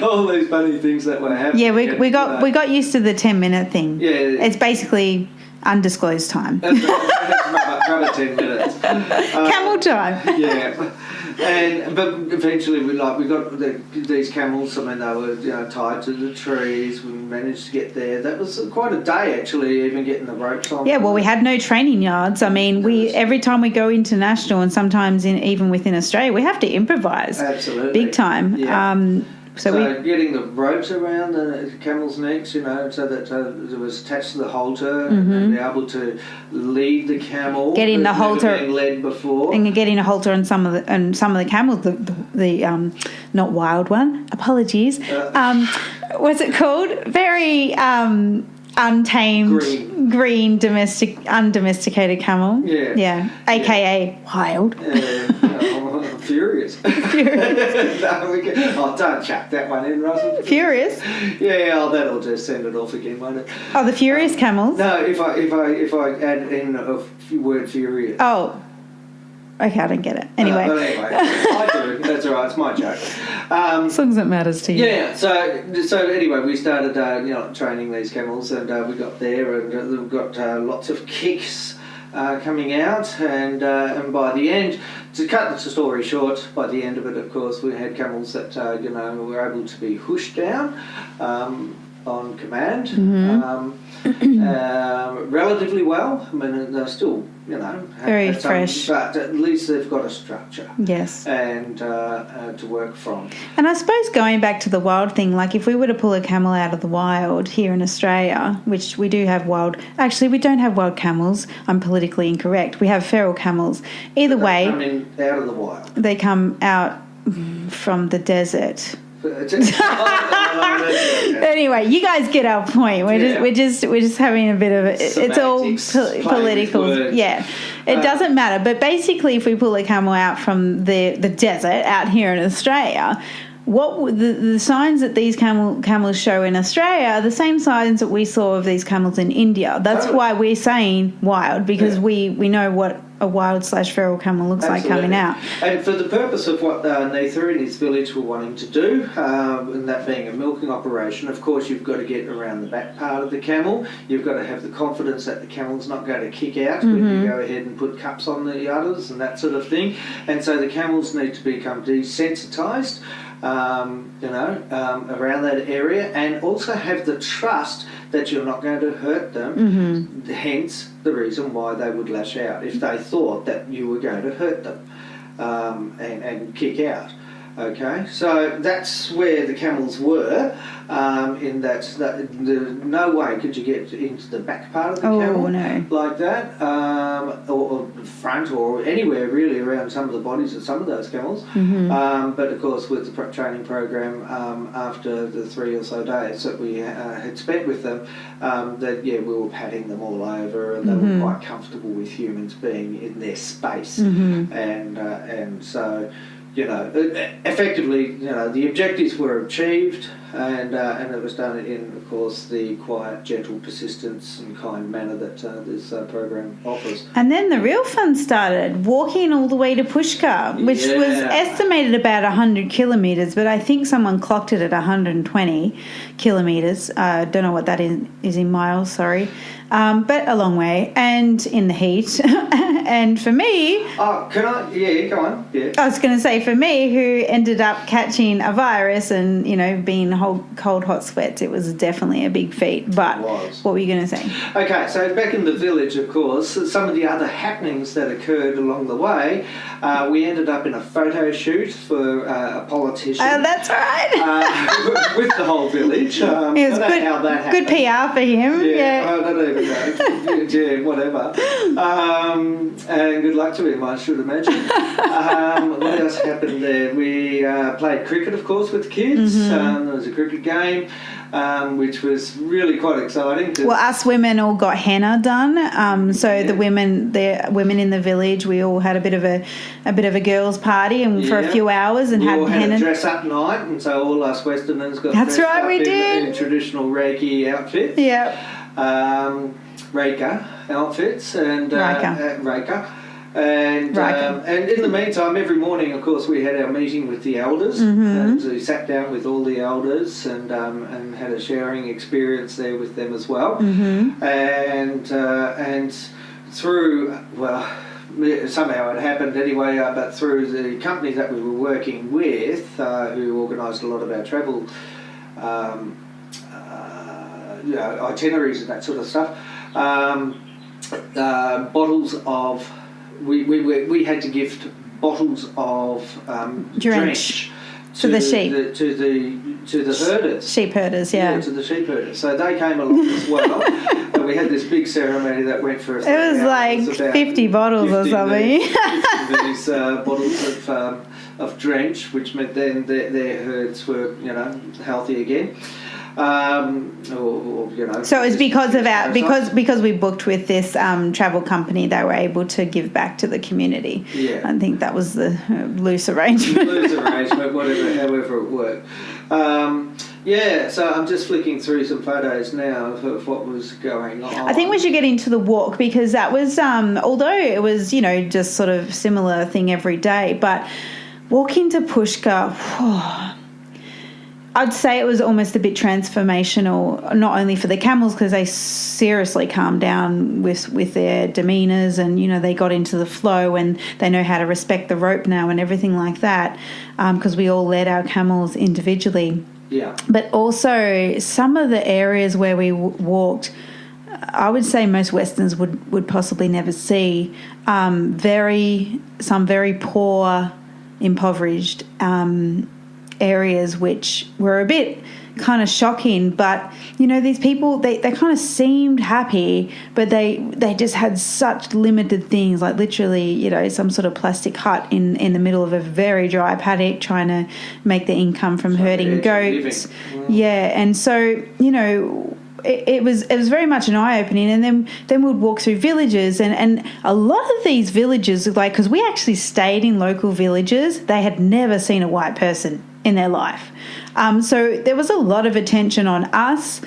C: All these funny things that were happening.
A: Yeah, we got used to the 10-minute thing. Yeah, it's basically undisclosed time.
C: That's about 10 minutes.
A: Camel time.
C: Yeah. But eventually we got these camels. I mean, they were tied to the trees. We managed to get there. That was quite a day, actually, even getting the ropes on.
A: Yeah, well, we had no training yards. I mean, every time we go international, and sometimes even within Australia, we have to improvise.
C: Absolutely,
A: big time.
C: Yeah. So getting the ropes around the camels' necks, so that it was attached to the halter, and be able to lead the camel.
A: Getting the halter
C: been led before,
A: and getting a halter on some of the camels. The not wild one. Apologies. What's it called? Very untamed, green, undomesticated camel. Yeah. AKA wild.
C: Furious. Don't chuck that one in, Russell.
A: Furious?
C: Yeah, that'll just send it off again, won't it?
A: Oh, the furious camels?
C: No, if I add in a word furious.
A: Oh. Okay, I don't get it. Anyway.
C: But anyway, I do. That's all right. It's my joke.
A: As long as it matters to you.
C: Yeah. So anyway, we started training these camels, and we got there, and we've got lots of kicks coming out, and by the end, to cut the story short, by the end of it, of course, we had camels that were able to be hushed down on command, relatively well. I mean, they're still
A: very fresh,
C: but at least they've got a structure.
A: Yes,
C: and to work from.
A: And I suppose going back to the wild thing, like if we were to pull a camel out of the wild here in Australia, which we do have actually we don't have wild camels. I'm politically incorrect. We have feral camels. Either way,
C: come out of the wild.
A: They come out from the desert. Anyway, you guys get our point. We're just having a bit of it's all political. Yeah, it doesn't matter. But basically, if we pull a camel out from the desert out here in Australia, what the signs that these camels show in Australia are the same signs that we saw of these camels in India. That's why we're saying wild, because we know what a wild/feral camel looks like coming out.
C: And for the purpose of what Netha and his village were wanting to do, and that being a milking operation, of course you've got to get around the back part of the camel. You've got to have the confidence that the camel's not going to kick out when you go ahead and put cups on the udders and that sort of thing. And so the camels need to become desensitised. around that area, and also have the trust that you're not going to hurt them.
A: Mm-hmm.
C: Hence the reason why they would lash out if they thought that you were going to hurt them and kick out. Okay, so that's where the camels were. In that, no way could you get into the back part of the camel like that, or front, or anywhere really around some of the bodies of some of those camels.
A: Mm-hmm.
C: But of course, with the training program, after the 3 or so days that we had spent with them, we were patting them all over, and they were quite comfortable with humans being in their space, and so. Effectively, the objectives were achieved, and it was done in, of course, the quiet, gentle, persistence and kind manner that this program offers.
A: And then the real fun started, walking all the way to Pushkar, which was estimated about 100 kilometres, but I think someone clocked it at 120 kilometres. Don't know what that is in miles, sorry. But a long way, and in the heat. And for me...
C: Oh, can I? Yeah, go on. Yeah.
A: I was going to say, for me, who ended up catching a virus and, being cold, hot sweats, it was definitely a big feat. But what were you going to say?
C: Okay, so back in the village, of course, some of the other happenings that occurred along the way, we ended up in a photo shoot for a politician.
A: Oh, that's right.
C: With the whole village.
A: It was good, how that happened. Good PR for him.
C: Yeah. I don't even know. Yeah, whatever. And good luck to him, I should imagine. What else happened there? We played cricket, of course, with the kids. There was a cricket game, which was really quite exciting.
A: Well, us women all got henna done. The women in the village, we all had a bit of a girls' party, and for a few hours, and
C: we
A: had
C: all
A: henna.
C: Had a dress-up night, and so all us Westerners got
A: That's
C: dressed
A: right,
C: up
A: we did.
C: in traditional Reiki outfits.
A: Yeah.
C: Raika outfits and Raika. And in the meantime, every morning, of course, we had our meeting with the elders. And so we sat down with all the elders and had a sharing experience there with them as well. And through, somehow it happened anyway, but through the company that we were working with, who organised a lot of our travel itineraries and that sort of stuff, bottles of we had to gift bottles of drench
A: to the sheep,
C: to the herders,
A: sheep herders,
C: to the sheep herders. So they came along as well, and we had this big ceremony that went for us.
A: It was like 50 bottles or something.
C: These bottles of drench, which meant then their herds were healthy again.
A: So it was because of because we booked with this travel company, they were able to give back to the community.
C: Yeah,
A: I think that was the loose arrangement.
C: However it worked. So I'm just flicking through some photos now of what was going on.
A: I think we should get into the walk, because that was although it was just sort of similar thing every day, but walking to Pushkar. I'd say it was almost a bit transformational, not only for the camels, because they seriously calmed down with their demeanours, and they got into the flow, and they know how to respect the rope now and everything like that, because we all led our camels individually.
C: Yeah.
A: But also some of the areas where we walked, I would say most Westerns would possibly never see. Some very poor, impoverished areas, which were a bit kind of shocking, but these people, they kind of seemed happy, but they just had such limited things, like literally some sort of plastic hut in the middle of a very dry paddock, trying to make the income from herding goats. And so it was very much an eye-opening. And then we'd walk through villages, and a lot of these villages, like, because we actually stayed in local villages, they had never seen a white person in their life. So there was a lot of attention on us.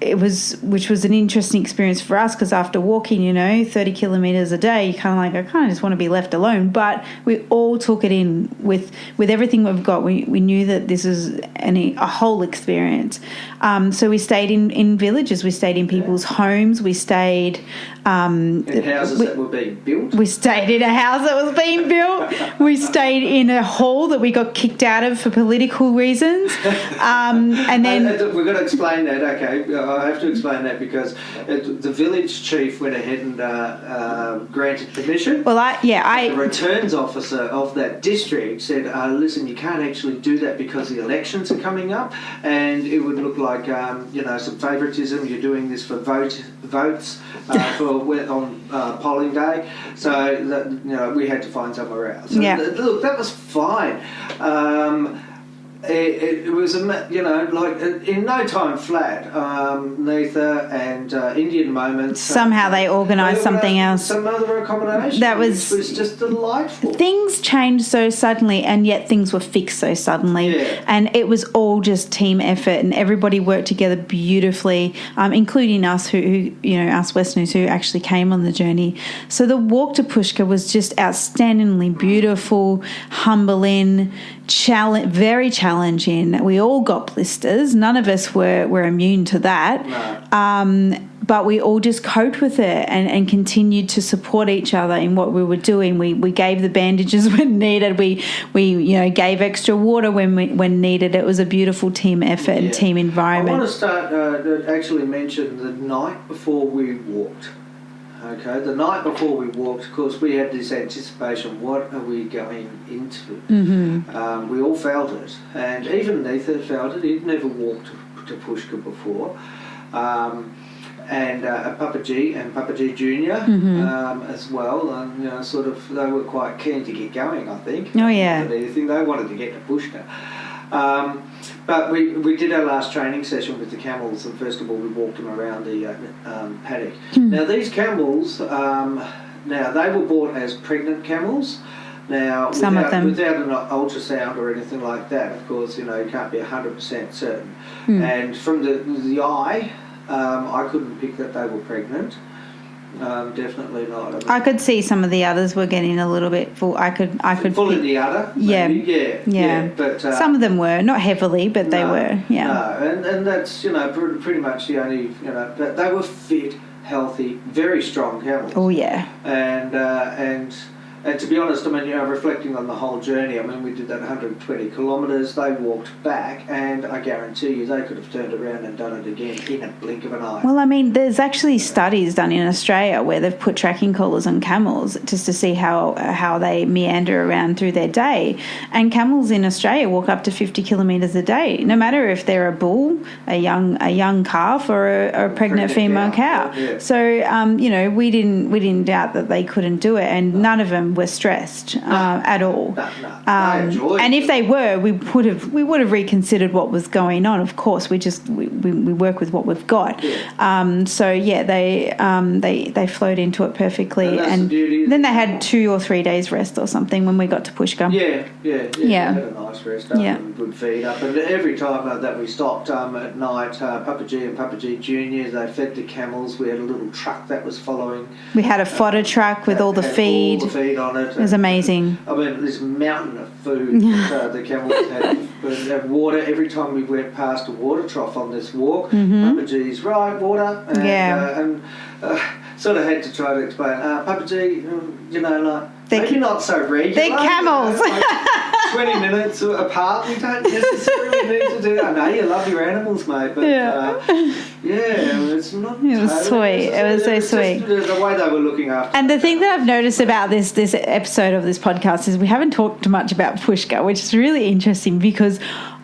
A: which was an interesting experience for us, because after walking, 30 kilometres a day, you kind of like, I kind of just want to be left alone. But we all took it in with everything we've got. We knew that this is a whole experience. So we stayed in villages, we stayed in people's homes, we stayed
C: in houses that were being built.
A: We stayed in a house that was being built. We stayed in a hall that we got kicked out of for political reasons. And then
C: we've got to explain that. Okay, I have to explain that because the village chief went ahead and granted permission.
A: Well,
C: the returns officer of that district said, "Listen, you can't actually do that because the elections are coming up, and it would look like some favouritism. You're doing this for votes on polling day, so that, we had to find somewhere else." So look, that was fine. It was, like in no time flat, Neitha and Indian Moments.
A: Somehow they organised something else.
C: Some other accommodation.
A: That was
C: just delightful.
A: Things changed so suddenly, and yet things were fixed so suddenly.
C: Yeah.
A: And it was all just team effort, and everybody worked together beautifully, including us, who us Westerners who actually came on the journey. So the walk to Pushkar was just outstandingly beautiful, humbling, very challenging. We all got blisters. None of us were immune to that.
C: No.
A: But we all just coped with it and continued to support each other in what we were doing. We gave the bandages when needed. We gave extra water when needed. It was a beautiful team effort and team environment.
C: I want to start actually mention the night before we walked. Okay, the night before we walked, of course, we had this anticipation, what are we going into?
A: Mm-hmm.
C: We all felt it, and even Neitha felt it. He'd never walked to Pushkar before. And Papaji and Papaji Jr. As well, and they were quite keen to get going, I think.
A: Oh yeah.
C: Anything, they wanted to get to Pushkar. But we did our last training session with the camels, and first of all we walked them around the paddock. Now these camels, they were bought as pregnant camels. Now without an ultrasound or anything like that, of course, you can't be 100% certain. And from the eye, I couldn't pick that they were pregnant. Definitely not.
A: I could see some of the others were getting a little bit full. I could
C: full in the udder. Yeah. But
A: some of them were not heavily, but they were. Yeah.
C: No, and that's pretty much the only But they were fit, healthy, very strong camels.
A: Oh yeah.
C: And to be honest, reflecting on the whole journey, we did that 120 kilometres. They walked back, and I guarantee you they could have turned around and done it again in a blink of an eye.
A: Well, there's actually studies done in Australia where they've put tracking collars on camels just to see how they meander around through their day. And camels in Australia walk up to 50 kilometres a day, no matter if they're a bull, a young calf, or a pregnant female cow.
C: Yeah.
A: So, we didn't doubt that they couldn't do it, and none of them were stressed at all.
C: No.
A: And if they were, we would have reconsidered what was going on. Of course, we work with what we've got.
C: Yeah.
A: They flowed into it perfectly, and then they had 2 or 3 days rest or something when we got to Pushkar.
C: Yeah. They had a nice rest up
A: Yeah.
C: and good feed up. And every time that we stopped at night, Papaji and Papaji Jr., they fed the camels. We had a little truck that was following.
A: We had a fodder truck with all the feed.
C: All the feed on it.
A: It was amazing.
C: This mountain of food that the camels had. We had water every time we went past a water trough on this walk. Papaji's right, water. And, sort of had to try to explain, Papaji, maybe not so regular.
A: They're camels.
C: 20 minutes apart. We don't necessarily need to do that. I know you love your animals, mate, but it's not.
A: It was sweet. It was so sweet.
C: The way they were looking after.
A: And the thing that I've noticed about this episode of this podcast is we haven't talked much about Pushkar, which is really interesting because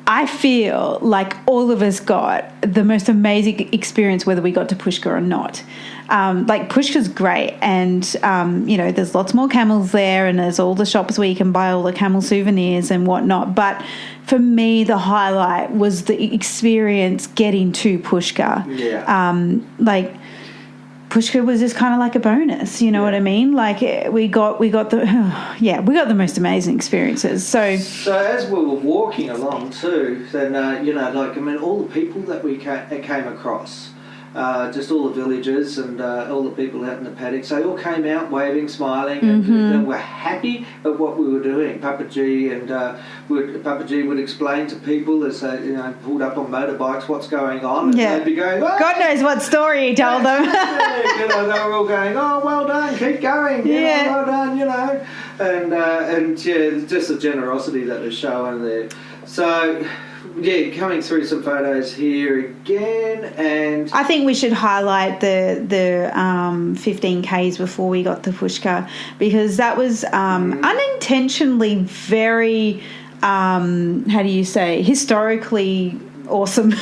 A: I feel like all of us got the most amazing experience whether we got to Pushkar or not. Pushkar's great, and there's lots more camels there, and there's all the shops where you can buy all the camel souvenirs and whatnot. But for me, the highlight was the experience getting to Pushkar.
C: Yeah.
A: Pushkar was just kind of like a bonus, you know what I mean? We got the most amazing experiences. So
C: as we were walking along too, then all the people that we came across. just all the villagers and all the people out in the paddocks. They all came out waving, smiling, and were happy at what we were doing. Papa G would explain to people as they pulled up on motorbikes what's going on, and they'd be going, oh,
A: God knows what story he told them.
C: they were all going, oh, well done, keep going, well done, and just the generosity that was shown there. So, coming through some photos here again, and
A: I think we should highlight the 15Ks before we got to Pushkar, because that was unintentionally very, historically awesome.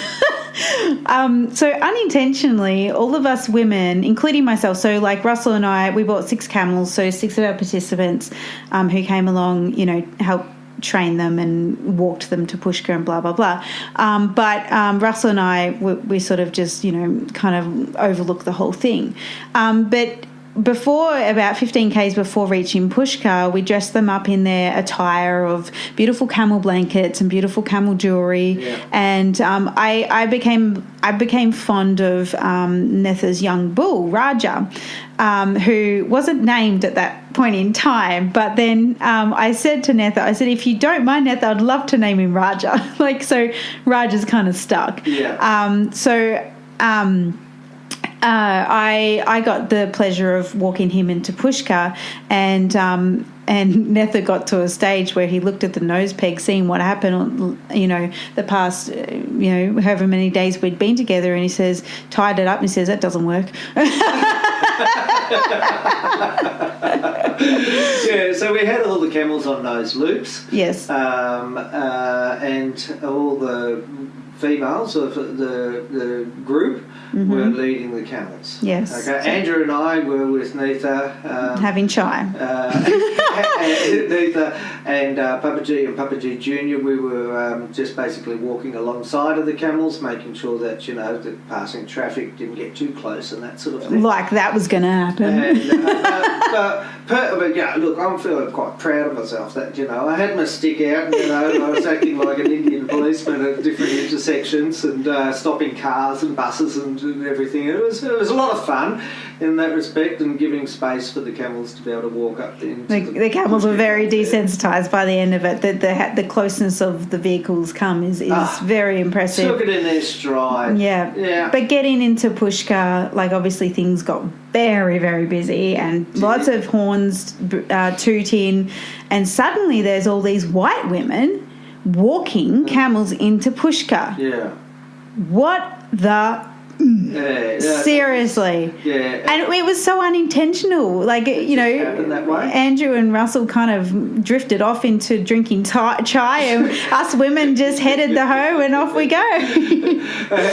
A: So unintentionally, all of us women, including myself, so like Russell and I, we bought 6 camels, so 6 of our participants who came along, helped train them and walked them to Pushkar and blah, blah, blah. But Russell and I, we sort of just, kind of overlooked the whole thing. But before, about 15Ks before reaching Pushkar, we dressed them up in their attire of beautiful camel blankets and beautiful camel jewellery. And I became fond of Netha's young bull, Raja, who wasn't named at that point in time. But then I said to Netha, if you don't mind, Netha, I'd love to name him Raja. So Raja's kind of stuck. I got the pleasure of walking him into Pushkar, and Netha got to a stage where he looked at the nose peg, seeing what happened, the past, however many days we'd been together, and he says, tied it up, and he says, that doesn't work.
C: So we had all the camels on nose loops.
A: Yes.
C: And all the females of the group were leading the camels.
A: Yes.
C: Okay. Andrew and I were with Netha.
A: Having chai.
C: Netha and Papa G and Papa G Jr. We were just basically walking alongside of the camels, making sure that, the passing traffic didn't get too close and that sort of thing.
A: Like that was going to happen.
C: And, look, I'm feeling quite proud of myself that, I had my stick out and, I was acting like an Indian policeman at different intersections and stopping cars and buses and everything. It was a lot of fun in that respect, and giving space for the camels to be able to walk up
A: the camels were very desensitised by the end of it. The closeness of the vehicles is very impressive.
C: Took it in their stride.
A: Yeah. But getting into Pushkar, obviously things got very, very busy and lots of horns tooting, and suddenly there's all these white women walking camels into Pushkar.
C: Yeah.
A: What the... Seriously.
C: Yeah.
A: And it was so unintentional.
C: Happened that way.
A: Andrew and Russell kind of drifted off into drinking chai, and us women just headed the hoe and off we go.
C: But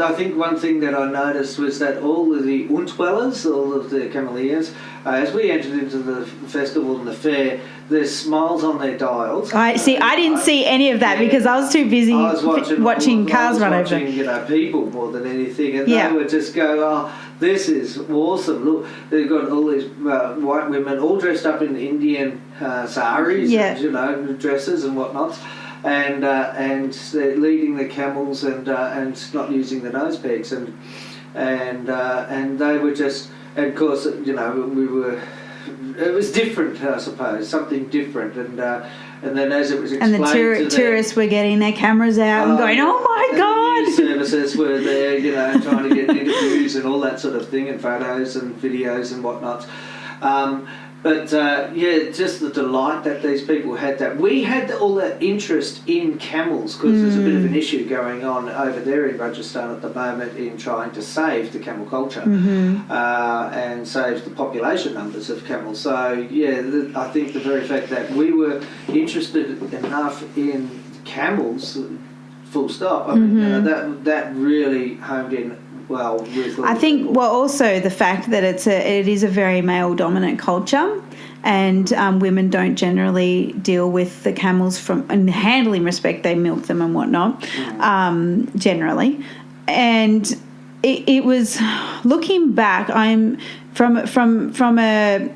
C: I think one thing that I noticed was that all of the Untwellers, all of the cameliers, as we entered into the festival and the fair, there's smiles on their dials.
A: I didn't see any of that because I was too busy watching cars run over.
C: People more than anything, and they would just go, oh, this is awesome. Look, they've got all these white women all dressed up in Indian saris, and, dresses and whatnot, and they're leading the camels and not using the nose pegs, and they were just, and of course, it was different, I suppose, something different, and then as it was explained,
A: and the tourists were getting their cameras out and going, oh my God!
C: News services were there, trying to get interviews and all that sort of thing, and photos and videos and whatnot. Just the delight that these people had. That we had all that interest in camels, because there's a bit of an issue going on over there in Rajasthan at the moment in trying to save the camel culture and save the population numbers of camels. So I think the very fact that we were interested enough in camels, full stop. I mean, that really honed in. Well, I
A: think also the fact that it is a very male dominant culture, and women don't generally deal with the camels from in handling respect. They milk them and whatnot, generally. And it was, looking back, from a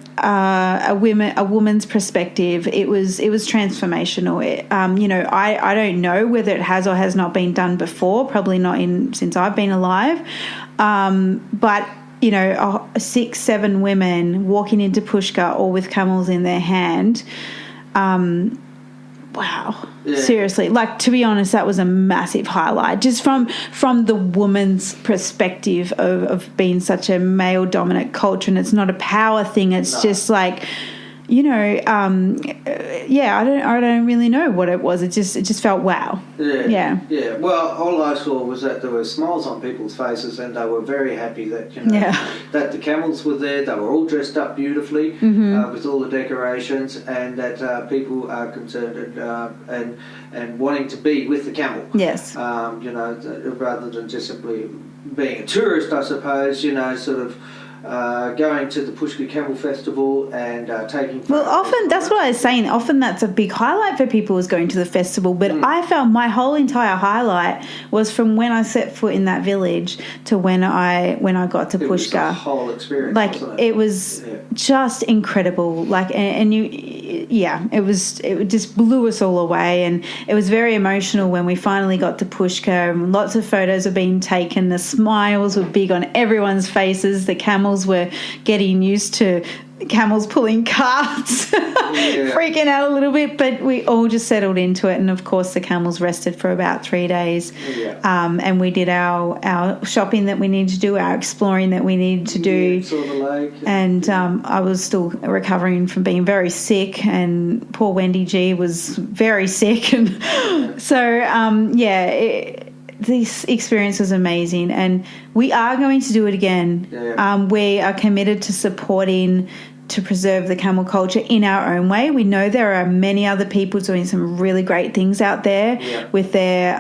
A: woman's perspective, it was transformational. I don't know whether it has or has not been done before. Probably not since I've been alive, but. 6-7 women walking into Pushkar, all with camels in their hand. Wow. Yeah. Seriously, to be honest, that was a massive highlight, just from the woman's perspective of being such a male dominant culture. And it's not a power thing. It's just I don't really know what it was. It just felt wow.
C: Yeah. Well, all I saw was that there were smiles on people's faces, and they were very happy that that the camels were there. They were all dressed up beautifully with all the decorations, and that people are concerned and wanting to be with the camel.
A: Yes.
C: Rather than just simply being a tourist, I suppose. Going to the Pushkar Camel Festival and taking...
A: Well, often, that's what I was saying, often that's a big highlight for people is going to the festival, but I found my whole entire highlight was from when I set foot in that village to when I got to Pushkar. It was the
C: whole experience, wasn't
A: it was just incredible. It just blew us all away, and it was very emotional when we finally got to Pushkar, and lots of photos were being taken. The smiles were big on everyone's faces. The camels were getting used to camels pulling carts, freaking out a little bit, but we all just settled into it. And of course the camels rested for about 3 days, and we did our shopping that we needed to do, our exploring that we needed to do,
C: saw the lake,
A: and I was still recovering from being very sick, and poor Wendy G was very sick, and so this experience was amazing, and we are going to do it again. We are committed to supporting, to preserve the camel culture in our own way. We know there are many other people doing some really great things out there with their,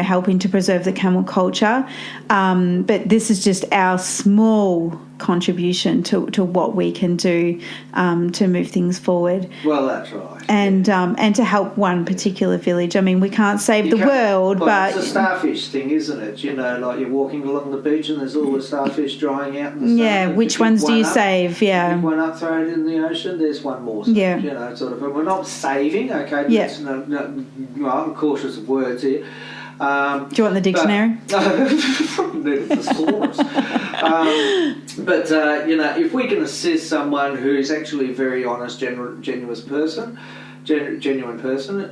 A: helping to preserve the camel culture. But this is just our small contribution to what we can do to move things forward.
C: Well, that's right.
A: And to help one particular village. I mean, we can't save the world, but
C: it's a starfish thing, isn't it? Like you're walking along the beach and there's all the starfish drying out in the sun.
A: Yeah, which ones do you save? Yeah.
C: Pick one up, throw it in the ocean, there's one more. So, and we're not saving, okay?
A: Yeah.
C: I'm cautious of words here.
A: Do you want the dictionary?
C: Need a thesaurus. If we can assist someone who's actually a very honest, genuine person,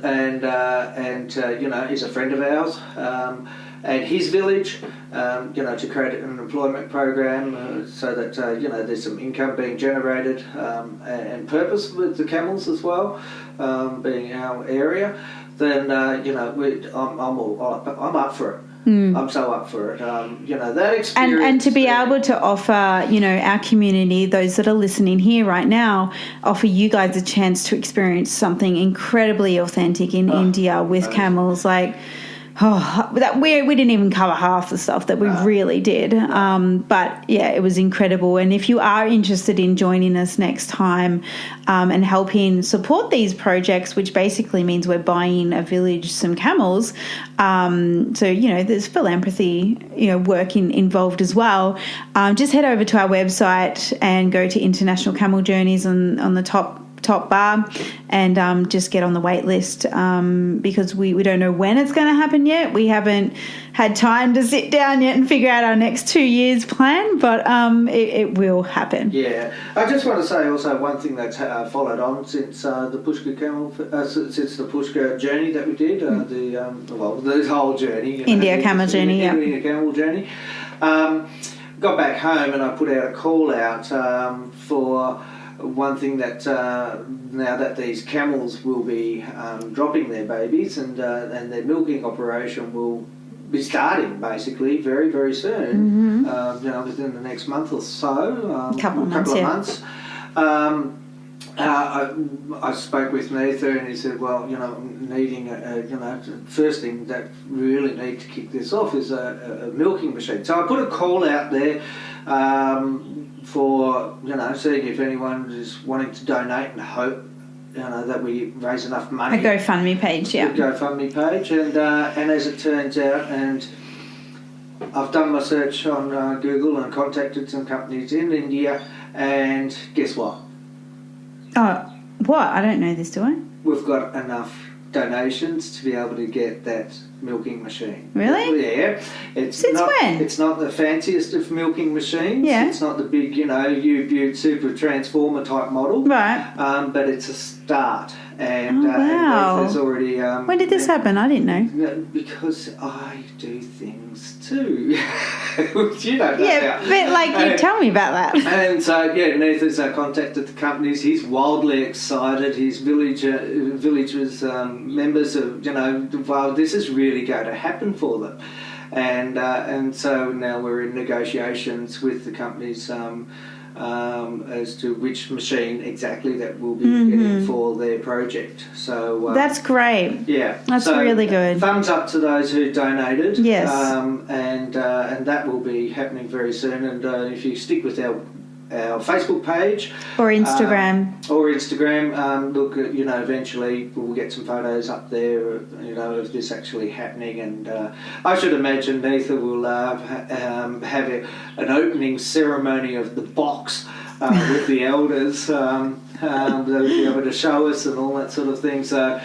C: and is a friend of ours, and his village, to create an employment program so that there's some income being generated, and purpose with the camels as well, being our area. Then I'm up for it. I'm so up for it. That experience
A: and to be able to offer, our community, those that are listening here right now, offer you guys a chance to experience something incredibly authentic in India with camels, that we didn't even cover half the stuff that we really did. But it was incredible. And if you are interested in joining us next time and helping support these projects, which basically means we're buying a village some camels, there's philanthropy work involved as well, just head over to our website and go to International Camel Journeys on the top bar, and just get on the wait list, because we don't know when it's going to happen yet. We haven't had time to sit down yet and figure out our next 2 years plan, but it will happen.
C: Yeah, I just want to say also one thing that's followed on since the Pushkar since the Pushkar journey that we did, the whole journey,
A: India Camel Journey,
C: India Camel Journey. Got back home and I put out a call out for one thing that now that these camels will be dropping their babies, and their milking operation will be starting basically very, very soon, within the next month or so,
A: couple of months.
C: I spoke with Nathan and he said, well, needing first thing that really need to kick this off is a milking machine. So I put a call out there for seeing if anyone is wanting to donate, and hope that we raise enough money.
A: A GoFundMe page,
C: and as it turns out, and I've done my search on Google and contacted some companies in India, and guess what?
A: Oh, what? I don't know this, do I?
C: We've got enough donations to be able to get that milking machine.
A: Really?
C: Yeah.
A: Since when?
C: It's not the fanciest of milking machines.
A: Yeah.
C: It's not the big, U-Butte super transformer type model.
A: Right.
C: But it's a start. And,
A: wow.
C: and there's already...
A: when did this happen? I didn't know.
C: Because I do things too. Which you don't know.
A: Yeah, but you tell me about that.
C: And so, Nathan's contacted the companies. He's wildly excited. His villagers, members of, wow, this is really going to happen for them. And so now we're in negotiations with the companies as to which machine exactly that will be getting for their project. So
A: that's great.
C: Yeah,
A: that's really good.
C: Thumbs up to those who donated.
A: Yes,
C: and that will be happening very soon. And if you stick with our Facebook page
A: or Instagram,
C: look, eventually we'll get some photos up there, of this actually happening. And I should imagine Neitha will have an opening ceremony of the box with the elders. They'll be able to show us and all that sort of thing. So,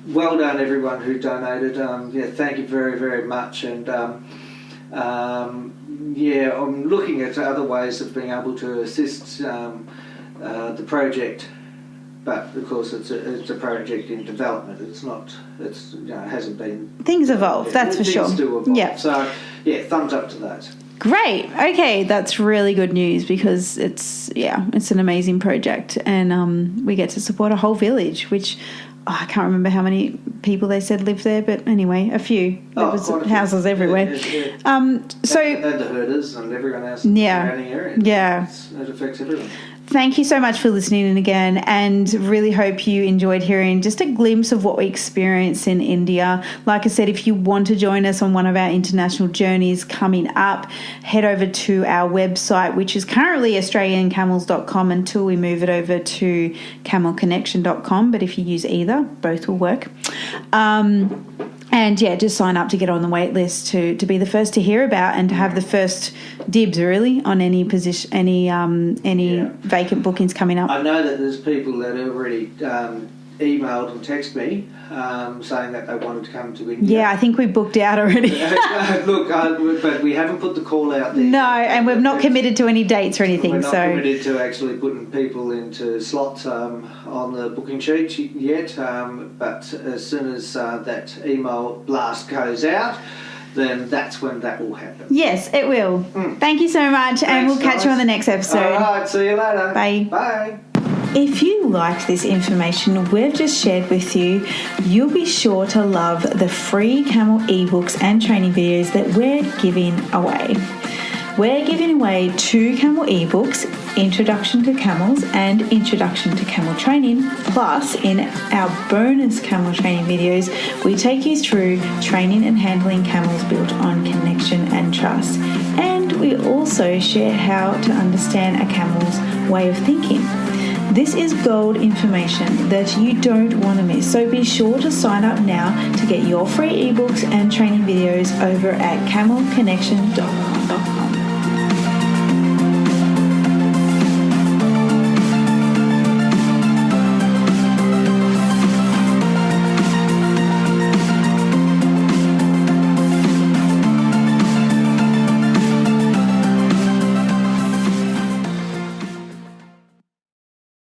C: well done everyone who donated. Thank you very, very much. And I'm looking at other ways of being able to assist the project, but of course it's a project in development. It's not. It hasn't been.
A: Things evolve. That's for sure.
C: Things do evolve.
A: Yeah.
C: So thumbs up to that.
A: Great. Okay, that's really good news because it's an amazing project, and we get to support a whole village, which. I can't remember how many people they said lived there, but anyway, a few. There was houses everywhere.
C: Yeah.
A: And
C: the herders and everyone else in the surrounding area.
A: Yeah.
C: It affects everyone.
A: Thank you so much for listening in again, and really hope you enjoyed hearing just a glimpse of what we experienced in India. Like I said, if you want to join us on one of our international journeys coming up, head over to our website, which is currently australiancamels.com until we move it over to camelconnection.com. But if you use either, both will work. And just sign up to get on the wait list to be the first to hear about and to have the first dibs really on any position, any vacant bookings coming up.
C: I know that there's people that have already emailed and texted me saying that they wanted to come to India.
A: Yeah, I think we booked out already.
C: Look, but we haven't put the call out there.
A: No, and we've not committed to any dates or anything.
C: We're not committed to actually putting people into slots on the booking sheet yet. But as soon as that email blast goes out, then that's when that will happen.
A: Yes, it will. Thank you so much, and we'll catch you on the next episode.
C: All right, see you later.
A: Bye.
C: Bye.
A: If you liked this information we've just shared with you, you'll be sure to love the free camel ebooks and training videos that we're giving away. We're giving away 2 camel ebooks, Introduction to Camels and Introduction to Camel Training. Plus, in our bonus camel training videos, we take you through training and handling camels built on connection and trust. And we also share how to understand a camel's way of thinking. This is gold information that you don't want to miss, so be sure to sign up now to get your free ebooks and training videos over at camelconnection.com.